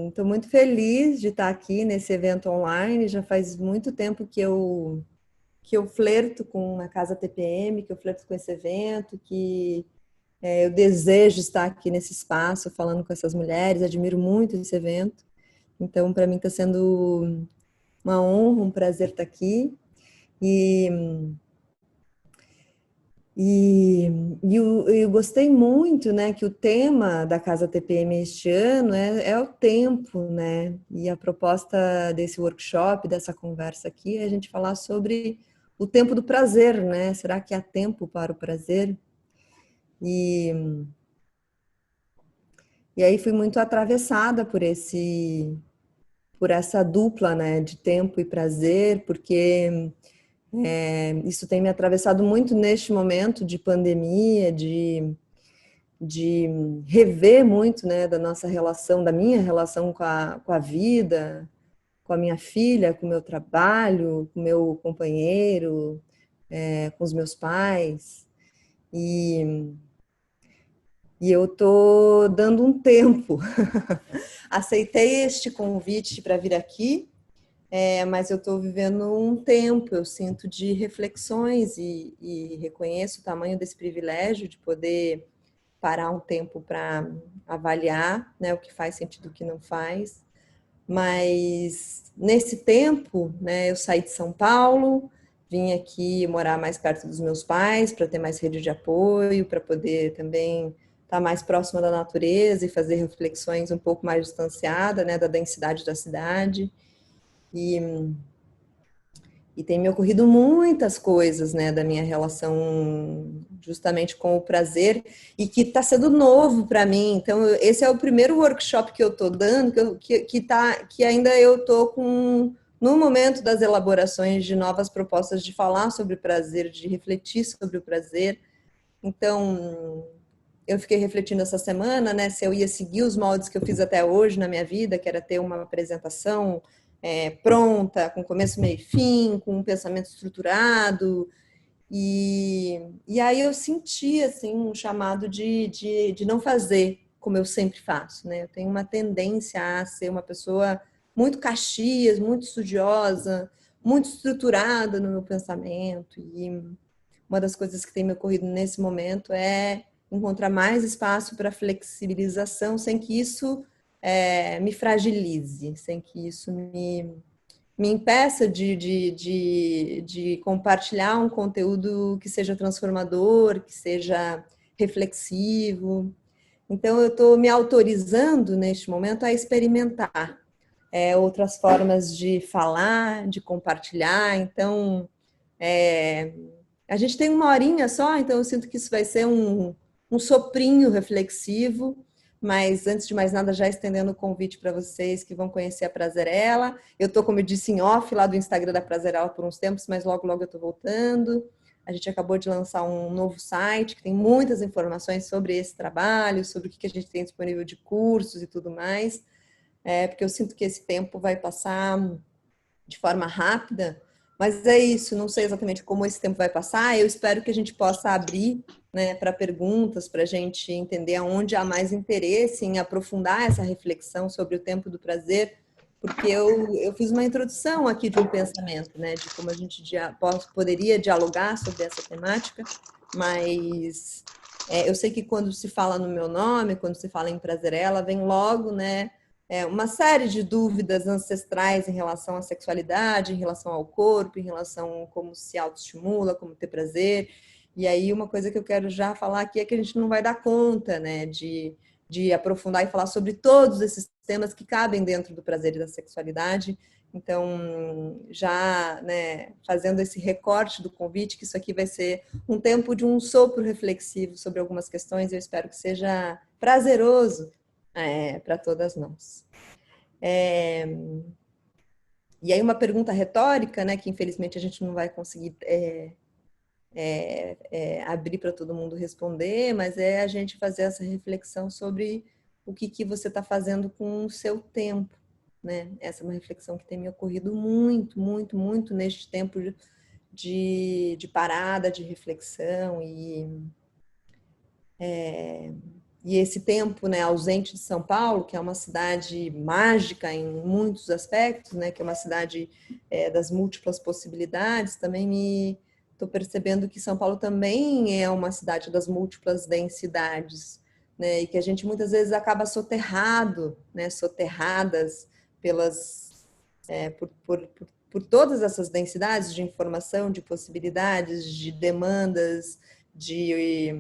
Estou muito feliz de estar aqui nesse evento online. Já faz muito tempo que eu flerto com a Casa TPM, que eu flerto com esse evento, que eu desejo estar aqui nesse espaço falando com essas mulheres. Admiro muito esse evento. Então, para mim está sendo uma honra, um prazer estar aqui. E E, eu gostei muito, né, que o tema da Casa TPM este ano é o tempo, né? E a proposta desse workshop, dessa conversa aqui, é a gente falar sobre o tempo do prazer, né? Será que há tempo para o prazer? E, e aí fui muito atravessada por essa dupla, né, de tempo e prazer, porque isso tem me atravessado muito neste momento de pandemia, de rever muito, né, da nossa relação, da minha relação com a vida, com a minha filha, com o meu trabalho, com o meu companheiro, com os meus pais. E, e eu tô dando um tempo. Aceitei este convite para vir aqui, mas eu estou vivendo um tempo, eu sinto de reflexões e reconheço o tamanho desse privilégio de poder parar um tempo para avaliar, né, o que faz sentido e o que não faz. Mas nesse tempo, né, eu saí de São Paulo, vim aqui morar mais perto dos meus pais para ter mais rede de apoio, para poder também estar mais próxima da natureza e fazer reflexões um pouco mais distanciada, né, da densidade da cidade. E e tem me ocorrido muitas coisas, né, da minha relação justamente com o prazer e que está sendo novo para mim. Então, esse é o primeiro workshop que eu estou dando, que ainda eu estou no momento das elaborações de novas propostas de falar sobre o prazer, de refletir sobre o prazer. Então, eu fiquei refletindo essa semana, né, se eu ia seguir os moldes que eu fiz até hoje na minha vida, que era ter uma apresentação pronta, com começo, meio e fim, com um pensamento estruturado. E aí eu senti assim um chamado de não fazer como eu sempre faço, né? Eu tenho uma tendência a ser uma pessoa muito caxias, muito estudiosa, muito estruturada no meu pensamento. E uma das coisas que tem me ocorrido nesse momento é encontrar mais espaço para flexibilização, sem que isso me fragilize, sem que isso me impeça de compartilhar um conteúdo que seja transformador, que seja reflexivo. Então, eu estou me autorizando neste momento a experimentar outras formas de falar, de compartilhar. Então, é, a gente tem uma horinha só, então eu sinto que isso vai ser um soprinho reflexivo, mas antes de mais nada, já estendendo o convite para vocês que vão conhecer a Prazerela. Eu estou, como eu disse, em off lá do Instagram da Prazerela por uns tempos, mas logo, logo eu estou voltando. A gente acabou de lançar um novo site que tem muitas informações sobre esse trabalho, sobre o que a gente tem disponível de cursos e tudo mais, porque eu sinto que esse tempo vai passar de forma rápida, mas é isso, não sei exatamente como esse tempo vai passar, eu espero que a gente possa abrir, né, para perguntas, para a gente entender aonde há mais interesse em aprofundar essa reflexão sobre o tempo do prazer, porque eu fiz uma introdução aqui de um pensamento, né, de como a gente poderia dialogar sobre essa temática, mas eu sei que quando se fala no meu nome, quando se fala em Prazerela, vem logo, né, uma série de dúvidas ancestrais em relação à sexualidade, em relação ao corpo, em relação a como se autoestimula, como ter prazer. E aí uma coisa que eu quero já falar aqui é que a gente não vai dar conta, né, de aprofundar e falar sobre todos esses temas que cabem dentro do prazer e da sexualidade. Então, já, né, fazendo esse recorte do convite, que isso aqui vai ser um tempo de um sopro reflexivo sobre algumas questões, eu espero que seja prazeroso para todas nós. E aí uma pergunta retórica, né, que infelizmente a gente não vai conseguir abrir para todo mundo responder, mas é a gente fazer essa reflexão sobre o que você está fazendo com o seu tempo, né? Essa é uma reflexão que tem me ocorrido muito, muito, muito neste tempo de parada, de reflexão e esse tempo, né, ausente de São Paulo, que é uma cidade mágica em muitos aspectos, né, que é uma cidade das múltiplas possibilidades, também me estou percebendo que São Paulo também é uma cidade das múltiplas densidades, né, e que a gente muitas vezes acaba soterrado, né, soterradas pelas por todas essas densidades de informação, de possibilidades, de demandas, de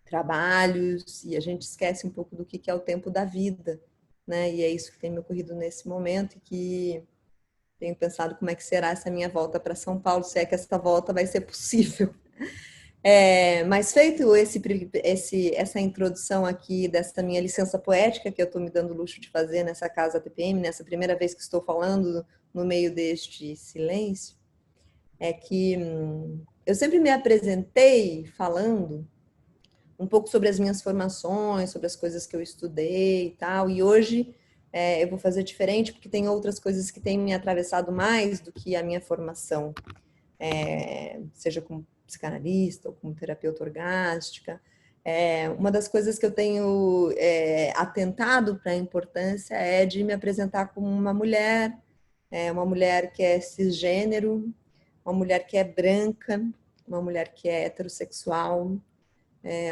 trabalhos, e a gente esquece um pouco do que é o tempo da vida, né? E é isso que tem me ocorrido nesse momento, e que tenho pensado como é que será essa minha volta para São Paulo, se é que essa volta vai ser possível. Mas feito essa introdução aqui dessa minha licença poética, que eu estou me dando o luxo de fazer nessa casa TPM, nessa primeira vez que estou falando no meio deste silêncio, é que eu sempre me apresentei falando um pouco sobre as minhas formações, sobre as coisas que eu estudei e tal, e hoje eu vou fazer diferente, porque tem outras coisas que têm me atravessado mais do que a minha formação, seja como psicanalista ou como terapeuta orgástica. Uma das coisas que eu tenho atentado para a importância é de me apresentar como uma mulher que é cisgênero, uma mulher que é branca, uma mulher que é heterossexual,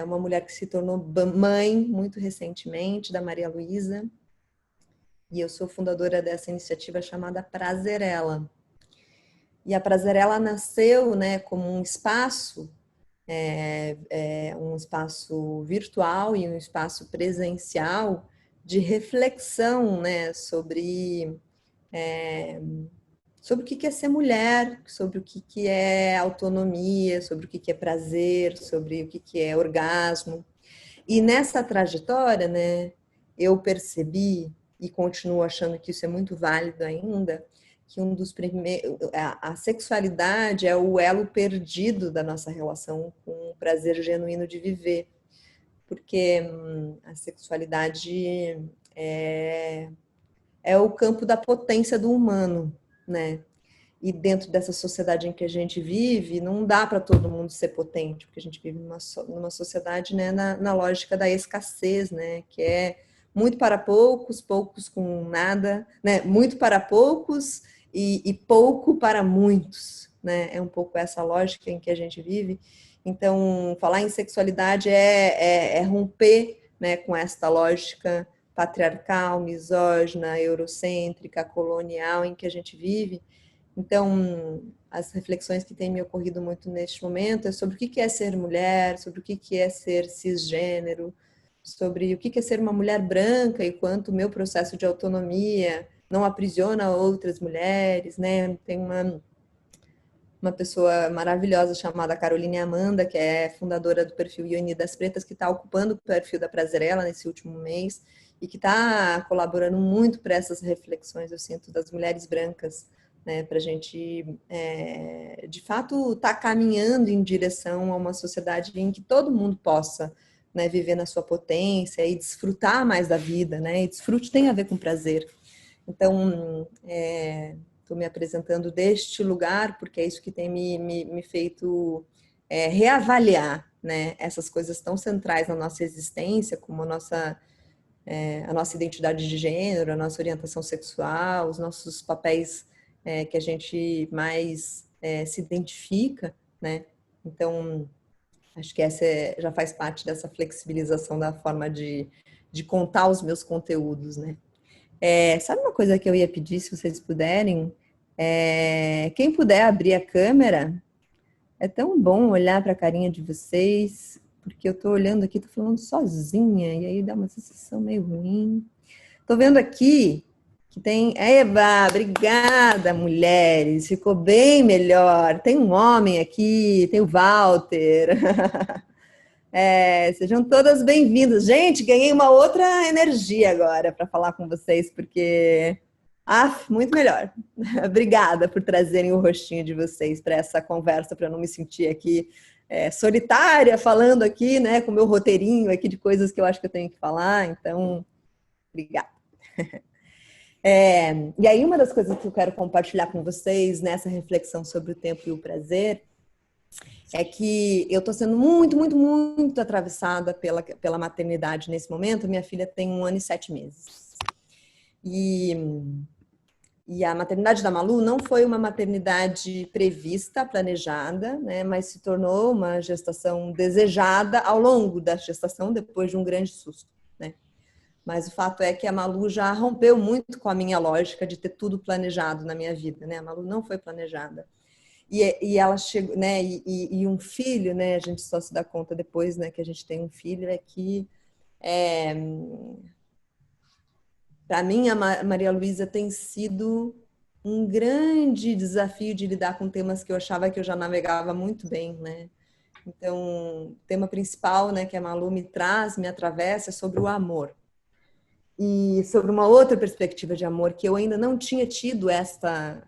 uma mulher que se tornou mãe muito recentemente, da Maria Luísa, e eu sou fundadora dessa iniciativa chamada Prazerela. E a Prazerela nasceu, né, como um espaço virtual e um espaço presencial de reflexão, né, sobre o que é ser mulher, sobre o que é autonomia, sobre o que é prazer, sobre o que é orgasmo. E nessa trajetória, né, eu percebi, e continuo achando que isso é muito válido ainda, que um dos primeiros, a sexualidade é o elo perdido da nossa relação com o prazer genuíno de viver, porque a sexualidade é o campo da potência do humano, né? E dentro dessa sociedade em que a gente vive, não dá para todo mundo ser potente, porque a gente vive numa sociedade, né, na lógica da escassez, né, que é muito para poucos, poucos com nada, né, muito para poucos e pouco para muitos, né, é um pouco essa lógica em que a gente vive. Então, falar em sexualidade é romper, né, com esta lógica patriarcal, misógina, eurocêntrica, colonial em que a gente vive. Então, as reflexões que têm me ocorrido muito neste momento é sobre o que é ser mulher, sobre o que é ser cisgênero, sobre o que é ser uma mulher branca e quanto o meu processo de autonomia não aprisiona outras mulheres, né? Tem uma pessoa maravilhosa chamada Caroline Amanda, que é fundadora do perfil Ioni das Pretas, que está ocupando o perfil da Prazerela nesse último mês e que está colaborando muito para essas reflexões, eu sinto, das mulheres brancas, né, para a gente, de fato, estar caminhando em direção a uma sociedade em que todo mundo possa, né, viver na sua potência e desfrutar mais da vida, né, e desfrute tem a ver com prazer. Então, estou me apresentando deste lugar, porque é isso que tem me feito reavaliar, né, essas coisas tão centrais na nossa existência, como a nossa identidade de gênero, a nossa orientação sexual, os nossos papéis que a gente mais se identifica, né? Então, acho que essa já faz parte dessa flexibilização da forma de contar os meus conteúdos, né? Sabe uma coisa que eu ia pedir, se vocês puderem? Quem puder abrir a câmera, é tão bom olhar para a carinha de vocês, porque eu estou olhando aqui, estou falando sozinha, e aí dá uma sensação meio ruim. Estou vendo aqui que tem... Eba, obrigada, mulheres, ficou bem melhor. Tem um homem aqui, tem o Walter. Sejam todas bem-vindas. Gente, ganhei uma outra energia agora para falar com vocês, porque... muito melhor. Obrigada por trazerem o rostinho de vocês para essa conversa, para eu não me sentir aqui solitária, falando aqui, né, com o meu roteirinho aqui de coisas que eu acho que eu tenho que falar. Então, obrigada. E aí, uma das coisas que eu quero compartilhar com vocês nessa reflexão sobre o tempo e o prazer é que eu estou sendo muito, muito, muito atravessada pela maternidade nesse momento. Minha filha tem 1 ano e 7 meses. E, e a maternidade da Malu não foi uma maternidade prevista, planejada, né, mas se tornou uma gestação desejada ao longo da gestação, depois de um grande susto, né? Mas o fato é que a Malu já rompeu muito com a minha lógica de ter tudo planejado na minha vida, né? A Malu não foi planejada. E ela chegou, né? E um filho, né? A gente só se dá conta depois, né? Que a gente tem um filho, é que é, para mim a Maria Luísa tem sido um grande desafio de lidar com temas que eu achava que eu já navegava muito bem, né? Então, o tema principal, né, que a Malu me traz, me atravessa, é sobre o amor. E sobre uma outra perspectiva de amor que eu ainda não tinha tido essa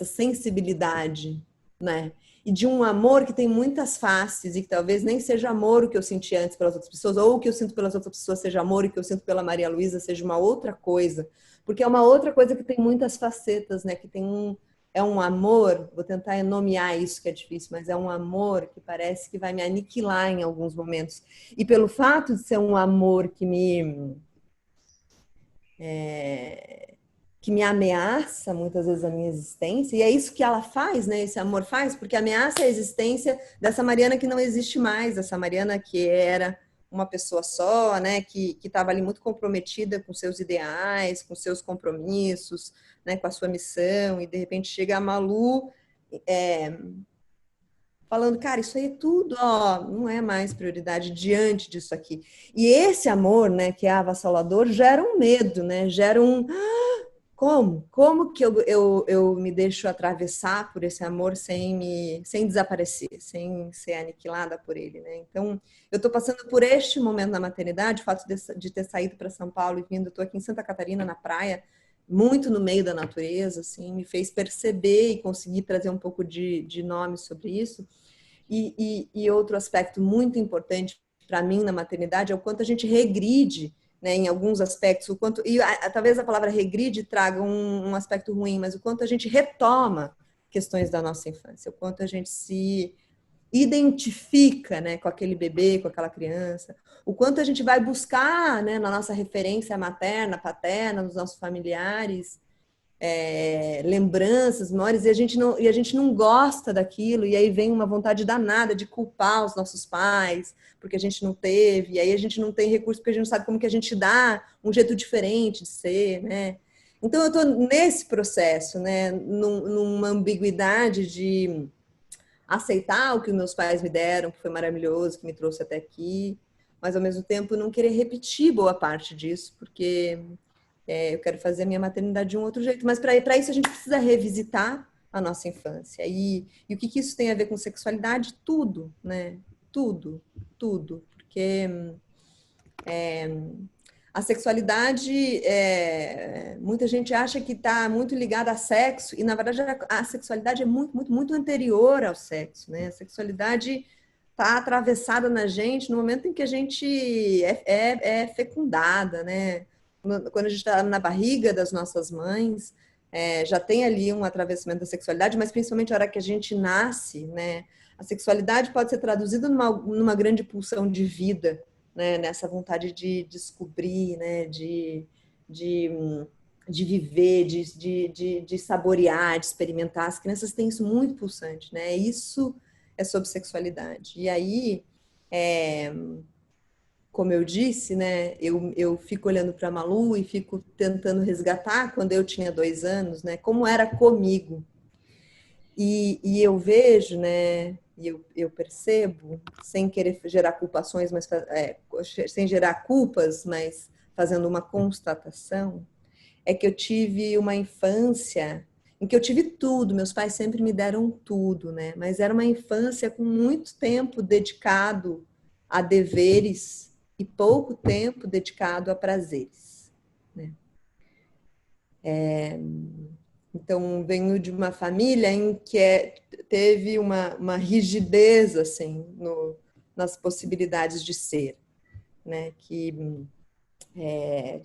sensibilidade, né? E de um amor que tem muitas faces e que talvez nem seja amor o que eu senti antes pelas outras pessoas, ou o que eu sinto pelas outras pessoas seja amor e o que eu sinto pela Maria Luísa seja uma outra coisa, porque é uma outra coisa que tem muitas facetas, né? Que tem é um amor, vou tentar nomear isso que é difícil, mas é um amor que parece que vai me aniquilar em alguns momentos. E pelo fato de ser um amor que me ameaça muitas vezes a minha existência, e é isso que ela faz, né? Esse amor faz, porque ameaça a existência dessa Mariana que não existe mais, essa Mariana que era uma pessoa só, né? Que estava ali muito comprometida com seus ideais, com seus compromissos, né? Com a sua missão, e de repente chega a Malu falando, cara, isso aí é tudo, ó, não é mais prioridade diante disso aqui. E esse amor, né, que é avassalador, gera um medo, né? Gera um como? Como que eu me deixo atravessar por esse amor sem desaparecer, sem ser aniquilada por ele, né? Então, eu estou passando por este momento na maternidade, o fato de ter saído para São Paulo e vindo, estou aqui em Santa Catarina, na praia, muito no meio da natureza, assim, me fez perceber e conseguir trazer um pouco de nome sobre isso. E outro aspecto muito importante para mim na maternidade é o quanto a gente regride, né, em alguns aspectos, o quanto talvez a palavra regride traga um aspecto ruim, mas o quanto a gente retoma questões da nossa infância, o quanto a gente se identifica, né, com aquele bebê, com aquela criança, o quanto a gente vai buscar, né, na nossa referência materna, paterna, nos nossos familiares, lembranças, memórias, e a gente não gosta daquilo, e aí vem uma vontade danada de culpar os nossos pais, porque a gente não teve, e aí a gente não tem recurso, porque a gente não sabe como que a gente dá um jeito diferente de ser, né? Então eu estou nesse processo, né, numa ambiguidade de aceitar o que meus pais me deram, que foi maravilhoso, que me trouxe até aqui, mas ao mesmo tempo não querer repetir boa parte disso, porque eu quero fazer a minha maternidade de um outro jeito. Mas para isso a gente precisa revisitar a nossa infância. E o que isso tem a ver com sexualidade? Tudo, né? Tudo, tudo. Porque a sexualidade, muita gente acha que está muito ligada a sexo, e na verdade a sexualidade é muito, muito, muito anterior ao sexo, né? A sexualidade está atravessada na gente no momento em que a gente é fecundada, né? Quando a gente está na barriga das nossas mães, já tem ali um atravessamento da sexualidade, mas principalmente a hora que a gente nasce, né? A sexualidade pode ser traduzida numa grande pulsão de vida, né? Nessa vontade de descobrir, né? De, de viver, de saborear, de experimentar. As crianças têm isso muito pulsante, né? Isso é sobre sexualidade. E aí, como eu disse, né, eu fico olhando para a Malu e fico tentando resgatar quando eu tinha 2 anos, né, como era comigo. E eu vejo, né, e eu percebo, sem querer gerar culpações, mas sem gerar culpas, mas fazendo uma constatação, é que eu tive uma infância em que eu tive tudo, meus pais sempre me deram tudo, né? Mas era uma infância com muito tempo dedicado a deveres e pouco tempo dedicado a prazeres, né? Então, venho de uma família em que teve uma rigidez, assim, nas possibilidades de ser, né? Que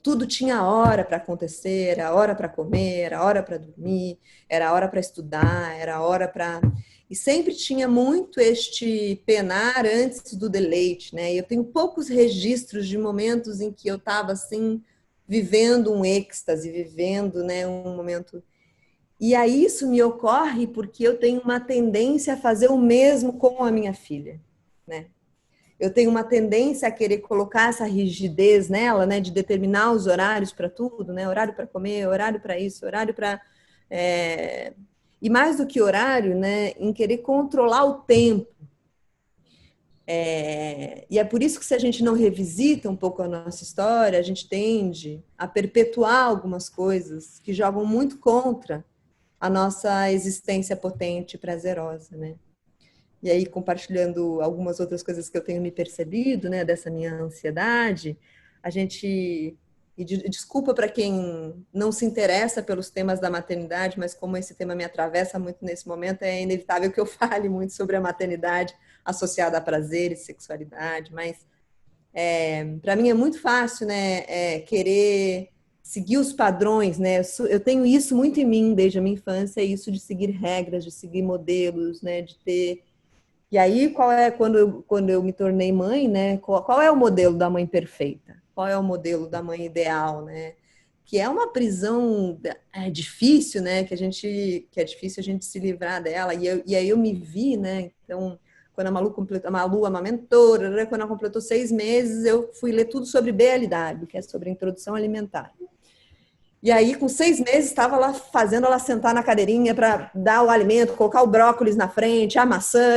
tudo tinha hora para acontecer, era hora para comer, era hora para dormir, era hora para estudar, era hora para... E sempre tinha muito este penar antes do deleite, né? E eu tenho poucos registros de momentos em que eu estava assim, vivendo um êxtase, vivendo, né, um momento. E aí isso me ocorre porque eu tenho uma tendência a fazer o mesmo com a minha filha, né? Eu tenho uma tendência a querer colocar essa rigidez nela, né, de determinar os horários para tudo, né, horário para comer, horário para isso, horário para e mais do que horário, né, em querer controlar o tempo. E é por isso que se a gente não revisita um pouco a nossa história, a gente tende a perpetuar algumas coisas que jogam muito contra a nossa existência potente e prazerosa, né? E aí, compartilhando algumas outras coisas que eu tenho me percebido, né, dessa minha ansiedade, a gente... E desculpa para quem não se interessa pelos temas da maternidade, mas como esse tema me atravessa muito nesse momento, é inevitável que eu fale muito sobre a maternidade associada a prazer e sexualidade, mas para mim é muito fácil, né, querer seguir os padrões, né? Eu tenho isso muito em mim desde a minha infância, isso de seguir regras, de seguir modelos, né, de ter. E aí, quando eu me tornei mãe, né? Qual é o modelo da mãe perfeita? Qual é o modelo da mãe ideal, né? Que é uma prisão difícil, né? Que é difícil a gente se livrar dela. E aí eu me vi, né? Então, quando a Malu amamentou, quando ela completou 6 meses, eu fui ler tudo sobre BLW, que é sobre introdução alimentar. E aí, com 6 meses, estava lá fazendo ela sentar na cadeirinha para dar o alimento, colocar o brócolis na frente, a maçã,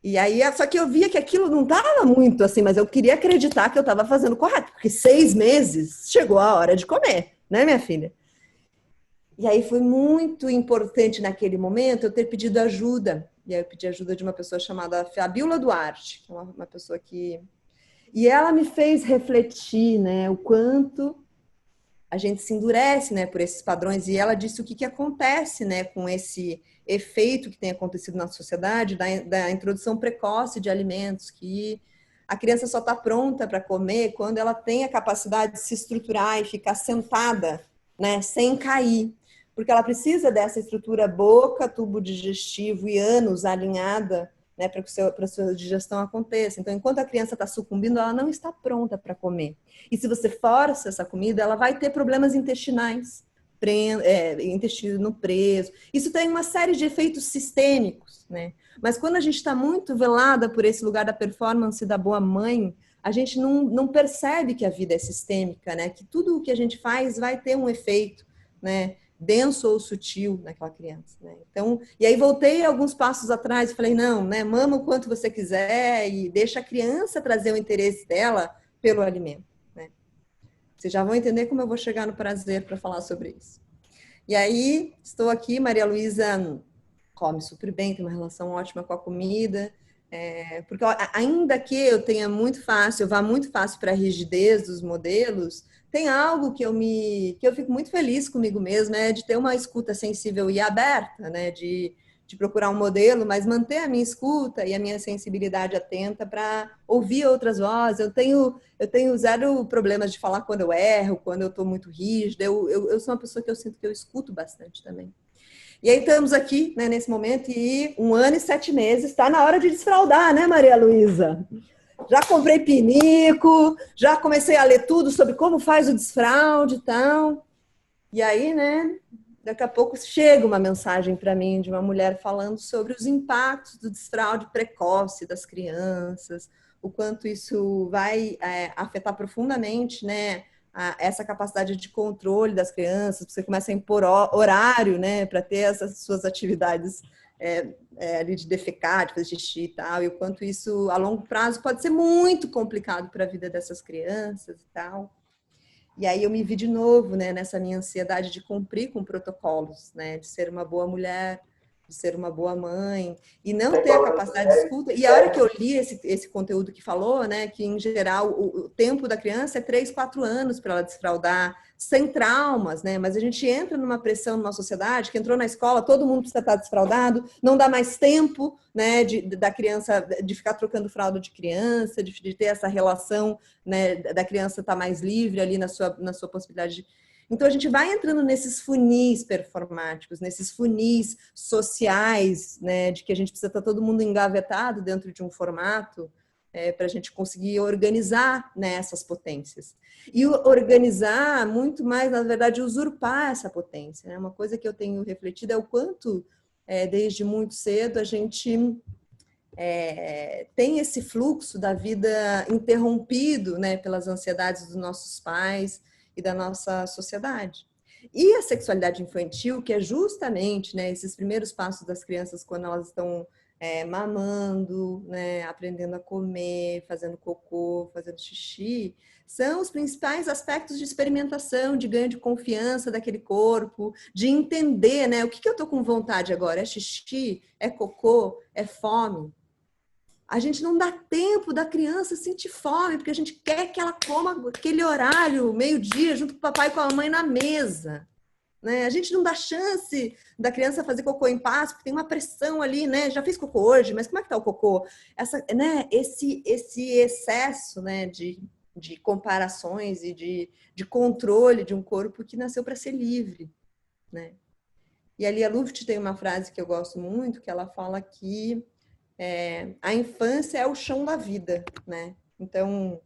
e aí, só que eu via que aquilo não estava muito assim, mas eu queria acreditar que eu estava fazendo correto, porque 6 meses chegou a hora de comer, né, minha filha? E aí foi muito importante naquele momento eu ter pedido ajuda. E aí eu pedi ajuda de uma pessoa chamada Fabiola Duarte, que é uma pessoa que... E ela me fez refletir, né, o quanto a gente se endurece, né, por esses padrões. E ela disse o que acontece, né, com esse efeito que tem acontecido na sociedade da introdução precoce de alimentos, que a criança só está pronta para comer quando ela tem a capacidade de se estruturar e ficar sentada, né, sem cair. Porque ela precisa dessa estrutura boca, tubo digestivo e ânus alinhada, né, para que a sua digestão aconteça. Então, enquanto a criança está sucumbindo, ela não está pronta para comer. E se você força essa comida, ela vai ter problemas intestinais, intestino preso. Isso tem uma série de efeitos sistêmicos, né? Mas quando a gente está muito velada por esse lugar da performance da boa mãe, a gente não percebe que a vida é sistêmica, né? Que tudo o que a gente faz vai ter um efeito, né? Denso ou sutil naquela criança, né? Então, e aí voltei alguns passos atrás e falei, não, né? Mama o quanto você quiser e deixa a criança trazer o interesse dela pelo alimento, né? Vocês já vão entender como eu vou chegar no prazer para falar sobre isso. E aí, estou aqui, Maria Luísa come super bem, tem uma relação ótima com a comida, porque ainda que eu tenha eu vá muito fácil para a rigidez dos modelos, tem algo que eu fico muito feliz comigo mesma, de ter uma escuta sensível e aberta, né, de procurar um modelo, mas manter a minha escuta e a minha sensibilidade atenta para ouvir outras vozes. Eu tenho zero problemas de falar quando eu erro, quando eu estou muito rígida. Eu sou uma pessoa que eu sinto que eu escuto bastante também. E aí estamos aqui, né, nesse momento, e 1 ano e 7 meses, está na hora de desfraldar, né, Maria Luísa? Já comprei pinico, já comecei a ler tudo sobre como faz o desfraude e tal. E aí, né, daqui a pouco chega uma mensagem para mim de uma mulher falando sobre os impactos do desfraude precoce das crianças, o quanto isso vai afetar profundamente, né, essa capacidade de controle das crianças. Você começa a impor horário, né, para ter essas suas atividades ali de defecar, de fazer xixi e tal, e o quanto isso a longo prazo pode ser muito complicado para a vida dessas crianças e tal. E aí eu me vi de novo, né, nessa minha ansiedade de cumprir com protocolos, né, de ser uma boa mulher, de ser uma boa mãe, e não ter a capacidade de escuta. E a hora que eu li esse conteúdo que falou, né, que em geral o tempo da criança é 3, 4 anos para ela desfraldar, sem traumas, né, mas a gente entra numa pressão numa sociedade que entrou na escola, todo mundo precisa estar desfraldado, não dá mais tempo, né, da criança, de ficar trocando fralda de criança, de ter essa relação, né, da criança estar mais livre ali na sua possibilidade de... Então a gente vai entrando nesses funis performáticos, nesses funis sociais, né, de que a gente precisa estar todo mundo engavetado dentro de um formato para a gente conseguir organizar, né, essas potências. E organizar muito mais, na verdade, usurpar essa potência. Né? Uma coisa que eu tenho refletido é o quanto, desde muito cedo, a gente tem esse fluxo da vida interrompido, né, pelas ansiedades dos nossos pais e da nossa sociedade. E a sexualidade infantil, que é justamente, né, esses primeiros passos das crianças quando elas estão mamando, né, aprendendo a comer, fazendo cocô, fazendo xixi, são os principais aspectos de experimentação, de ganho de confiança daquele corpo, de entender, né, o que eu estou com vontade agora, é xixi, é cocô, é fome? A gente não dá tempo da criança sentir fome, porque a gente quer que ela coma aquele horário, meio-dia, junto com o papai e com a mamãe na mesa. Né? A gente não dá chance da criança fazer cocô em paz, porque tem uma pressão ali, né? Já fiz cocô hoje, mas como é que tá o cocô? Esse excesso, né, de comparações e de controle de um corpo que nasceu para ser livre, né? E a Lia Luft tem uma frase que eu gosto muito, que ela fala que a infância é o chão da vida, né? Então,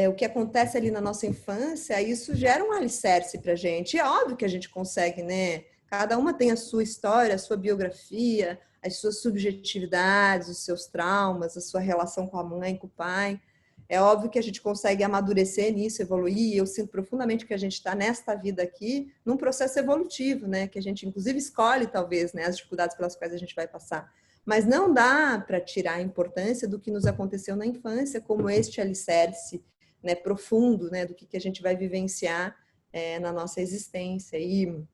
o que acontece ali na nossa infância, isso gera um alicerce pra gente. E é óbvio que a gente consegue, né? Cada uma tem a sua história, a sua biografia, as suas subjetividades, os seus traumas, a sua relação com a mãe, com o pai. É óbvio que a gente consegue amadurecer nisso, evoluir. E eu sinto profundamente que a gente está nesta vida aqui num processo evolutivo, né? Que a gente, inclusive, escolhe, talvez, né? As dificuldades pelas quais a gente vai passar. Mas não dá para tirar a importância do que nos aconteceu na infância, como este alicerce, né, profundo, né, do que a gente vai vivenciar na nossa existência. E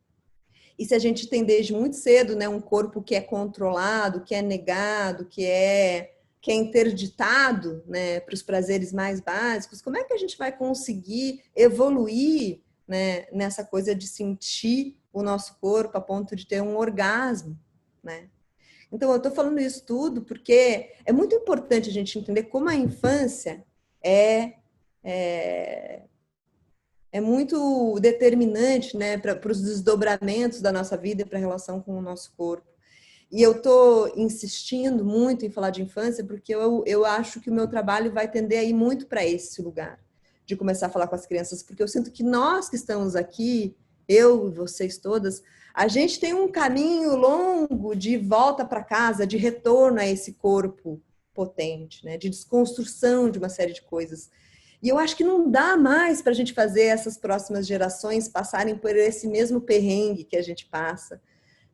se a gente tem desde muito cedo, né, um corpo que é controlado, que é negado, que é interditado, né, para os prazeres mais básicos, como é que a gente vai conseguir evoluir, né, nessa coisa de sentir o nosso corpo a ponto de ter um orgasmo, né? Então, eu estou falando isso tudo porque é muito importante a gente entender como a infância é muito determinante, né, para os desdobramentos da nossa vida e para a relação com o nosso corpo. E eu estou insistindo muito em falar de infância porque eu acho que o meu trabalho vai tender a ir muito para esse lugar, de começar a falar com as crianças, porque eu sinto que nós que estamos aqui, eu e vocês todas, a gente tem um caminho longo de volta para casa, de retorno a esse corpo potente, né, de desconstrução de uma série de coisas. E eu acho que não dá mais para a gente fazer essas próximas gerações passarem por esse mesmo perrengue que a gente passa.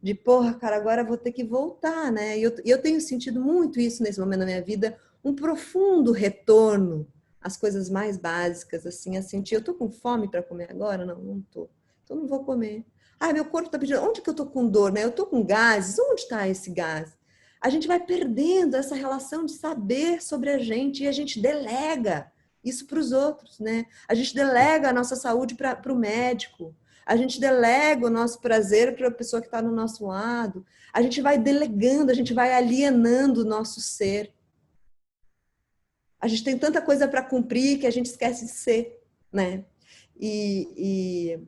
De, porra, cara, agora vou ter que voltar, né? E eu tenho sentido muito isso nesse momento da minha vida, um profundo retorno às coisas mais básicas, assim, a sentir, eu tô com fome para comer agora? Não, não tô. Então não vou comer. Ah, meu corpo tá pedindo, onde que eu tô com dor, né? Eu tô com gases, onde está esse gás? A gente vai perdendo essa relação de saber sobre a gente e a gente delega isso para os outros, né? A gente delega a nossa saúde para o médico. A gente delega o nosso prazer para a pessoa que está no nosso lado. A gente vai delegando, a gente vai alienando o nosso ser. A gente tem tanta coisa para cumprir que a gente esquece de ser, né? E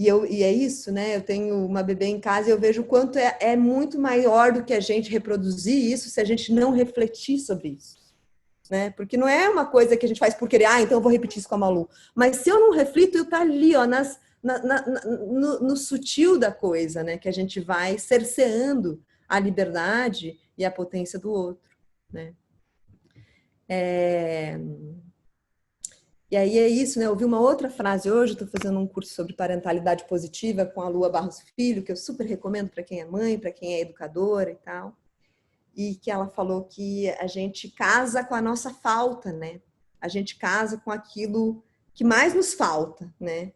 é isso, né? Eu tenho uma bebê em casa e eu vejo o quanto é muito maior do que a gente reproduzir isso se a gente não refletir sobre isso. Né? Porque não é uma coisa que a gente faz por querer, então eu vou repetir isso com a Malu. Mas se eu não reflito, eu tá ali, ó, no sutil da coisa, né? Que a gente vai cerceando a liberdade e a potência do outro, né? E aí é isso, né? Eu ouvi uma outra frase hoje, estou fazendo um curso sobre parentalidade positiva com a Lua Barros Filho, que eu super recomendo para quem é mãe, para quem é educadora e tal. E que ela falou que a gente casa com a nossa falta, né? A gente casa com aquilo que mais nos falta, né?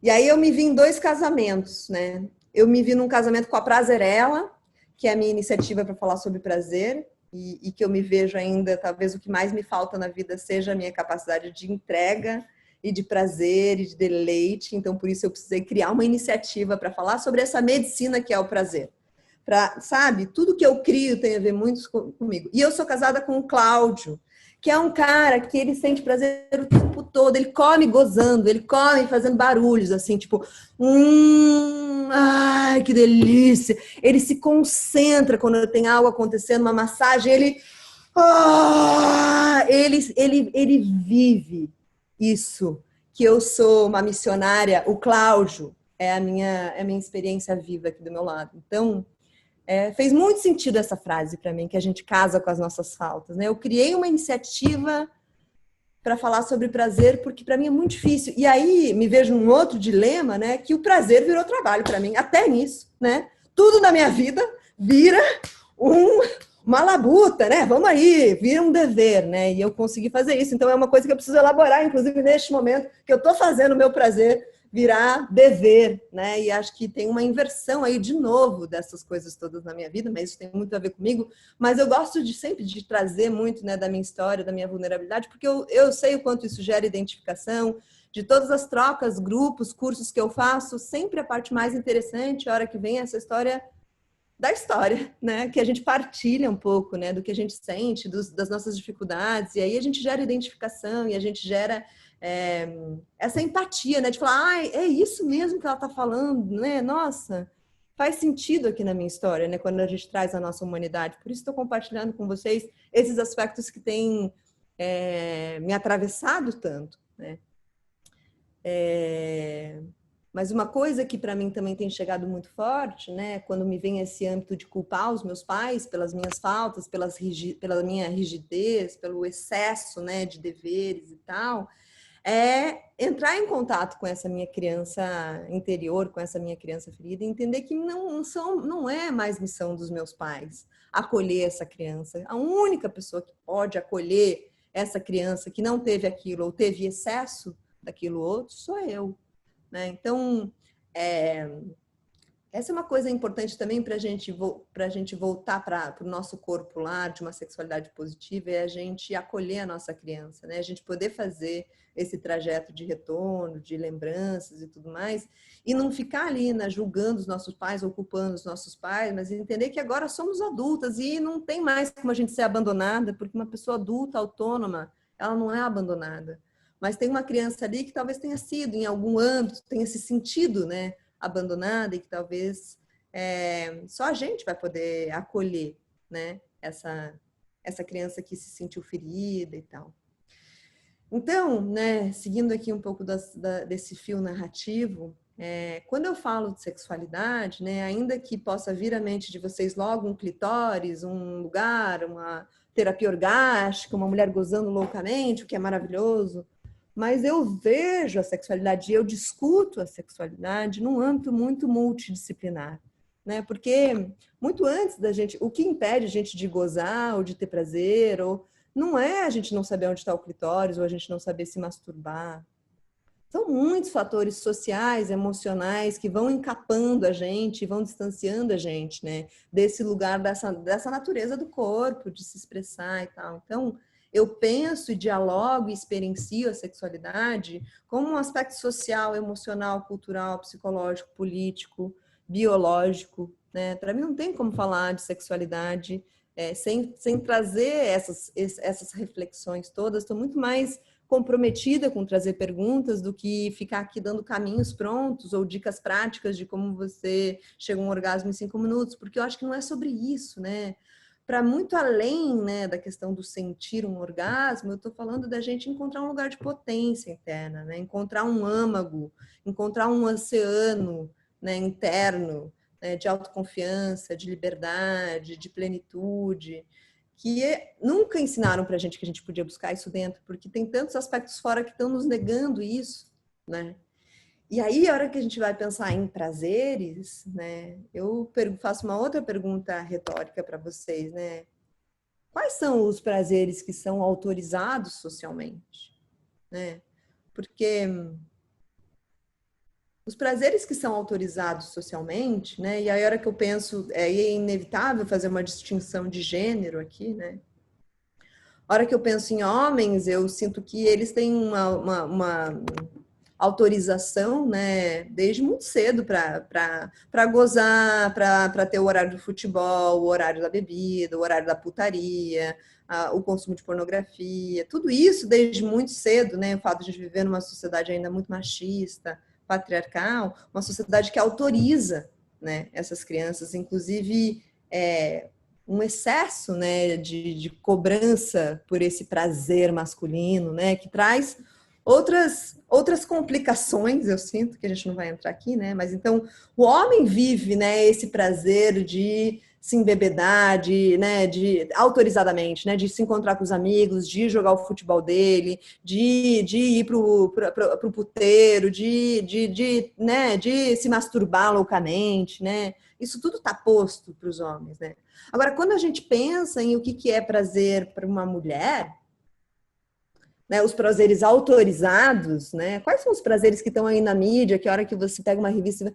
E aí eu me vi em 2 casamentos, né? Eu me vi num casamento com a Prazerela, que é a minha iniciativa para falar sobre prazer, e que eu me vejo ainda, talvez o que mais me falta na vida seja a minha capacidade de entrega e de prazer e de deleite. Então, por isso eu precisei criar uma iniciativa para falar sobre essa medicina que é o prazer. Sabe, tudo que eu crio tem a ver muito comigo. E eu sou casada com o Cláudio, que é um cara que ele sente prazer o tempo todo, ele come gozando, ele come fazendo barulhos, assim, tipo, ai, que delícia. Ele se concentra quando tem algo acontecendo, uma massagem, ele vive isso, que eu sou uma missionária, o Cláudio é a minha experiência viva aqui do meu lado. Então, fez muito sentido essa frase para mim, que a gente casa com as nossas faltas, né? Eu criei uma iniciativa para falar sobre prazer, porque para mim é muito difícil. E aí me vejo num outro dilema, né? Que o prazer virou trabalho para mim, até nisso, né? Tudo na minha vida vira uma labuta, né? Vamos aí, vira um dever, né? E eu consegui fazer isso. Então é uma coisa que eu preciso elaborar, inclusive neste momento, que eu estou fazendo o meu prazer virar dever, né? E acho que tem uma inversão aí de novo dessas coisas todas na minha vida, mas isso tem muito a ver comigo. Mas eu gosto de sempre de trazer muito, né, da minha história, da minha vulnerabilidade, porque eu sei o quanto isso gera identificação. De todas as trocas, grupos, cursos que eu faço, sempre a parte mais interessante, a hora que vem essa história da história, né? Que a gente partilha um pouco, né? Do que a gente sente, das nossas dificuldades, e aí a gente gera identificação e a gente gera essa empatia, né? De falar, é isso mesmo que ela está falando, né? Nossa, faz sentido aqui na minha história, né? Quando a gente traz a nossa humanidade. Por isso estou compartilhando com vocês esses aspectos que têm me atravessado tanto, né? Mas uma coisa que para mim também tem chegado muito forte, né? Quando me vem esse âmbito de culpar os meus pais pelas minhas faltas, pela minha rigidez, pelo excesso, né, de deveres e tal, é entrar em contato com essa minha criança interior, com essa minha criança ferida, e entender que não é mais missão dos meus pais acolher essa criança. A única pessoa que pode acolher essa criança que não teve aquilo ou teve excesso daquilo outro sou eu, né? Então, essa é uma coisa importante também para a gente voltar para o nosso corpo lá, de uma sexualidade positiva, é a gente acolher a nossa criança, né? A gente poder fazer esse trajeto de retorno, de lembranças e tudo mais, e não ficar ali, né, julgando os nossos pais, ou culpando os nossos pais, mas entender que agora somos adultas e não tem mais como a gente ser abandonada, porque uma pessoa adulta, autônoma, ela não é abandonada. Mas tem uma criança ali que talvez tenha sido, em algum âmbito, tenha se sentido, né, abandonada e que talvez só a gente vai poder acolher, né, essa criança que se sentiu ferida e tal. Então, né, seguindo aqui um pouco desse fio narrativo, quando eu falo de sexualidade, né, ainda que possa vir à mente de vocês logo um clitóris, um lugar, uma terapia orgástica, uma mulher gozando loucamente, o que é maravilhoso, mas eu vejo a sexualidade, eu discuto a sexualidade num âmbito muito multidisciplinar, né? Porque muito antes da gente, o que impede a gente de gozar ou de ter prazer, não é a gente não saber onde está o clitóris ou a gente não saber se masturbar. São muitos fatores sociais, emocionais que vão encapando a gente, vão distanciando a gente, né? Desse lugar, dessa natureza do corpo, de se expressar e tal. Então, eu penso e dialogo e experiencio a sexualidade como um aspecto social, emocional, cultural, psicológico, político, biológico, né? Para mim não tem como falar de sexualidade sem trazer essas reflexões todas. Estou muito mais comprometida com trazer perguntas do que ficar aqui dando caminhos prontos ou dicas práticas de como você chega a um orgasmo em 5 minutos, porque eu acho que não é sobre isso, né? Para muito além, né, da questão do sentir um orgasmo, eu estou falando da gente encontrar um lugar de potência interna, né? Encontrar um âmago, encontrar um oceano, né, interno, né, de autoconfiança, de liberdade, de plenitude, que nunca ensinaram para a gente que a gente podia buscar isso dentro, porque tem tantos aspectos fora que estão nos negando isso, né? E aí, a hora que a gente vai pensar em prazeres, né, eu faço uma outra pergunta retórica para vocês, né? Quais são os prazeres que são autorizados socialmente, né? Porque os prazeres que são autorizados socialmente, né? E aí, a hora que eu penso, é inevitável fazer uma distinção de gênero aqui, né? A hora que eu penso em homens, eu sinto que eles têm autorização, né, desde muito cedo para gozar, para ter o horário do futebol, o horário da bebida, o horário da putaria, o consumo de pornografia, tudo isso desde muito cedo, né, o fato de viver numa sociedade ainda muito machista, patriarcal, uma sociedade que autoriza, né, essas crianças, inclusive um excesso, né, de cobrança por esse prazer masculino, né, que traz outras complicações, eu sinto, que a gente não vai entrar aqui, né, mas então o homem vive, né, esse prazer de se embebedar, né, de autorizadamente, né, de se encontrar com os amigos, de jogar o futebol dele, de ir pro puteiro, né, de se masturbar loucamente, né, isso tudo está posto para os homens, né. Agora, quando a gente pensa em o que é prazer para uma mulher, né, os prazeres autorizados, né, quais são os prazeres que estão aí na mídia, que a hora que você pega uma revista,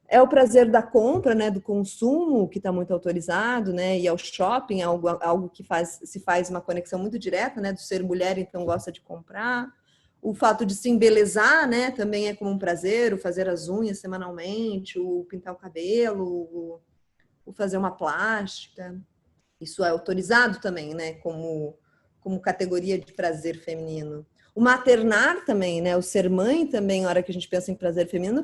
é o prazer da compra, né, do consumo, que está muito autorizado, né, e ao shopping, algo que se faz uma conexão muito direta, né, do ser mulher, então gosta de comprar. O fato de se embelezar, né, também é como um prazer, o fazer as unhas semanalmente, o pintar o cabelo, o fazer uma plástica. Isso é autorizado também, né, como categoria de prazer feminino. O maternar também, né, o ser mãe também, na hora que a gente pensa em prazer feminino,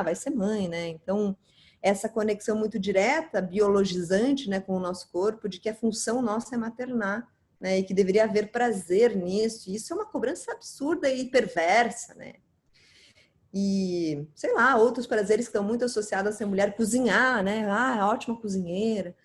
vai ser mãe, né? Então, essa conexão muito direta, biologizante, né, com o nosso corpo, de que a função nossa é maternar, né, e que deveria haver prazer nisso. E isso é uma cobrança absurda e perversa, né? E, sei lá, outros prazeres que estão muito associados a ser mulher, cozinhar, né? Ótima cozinheira.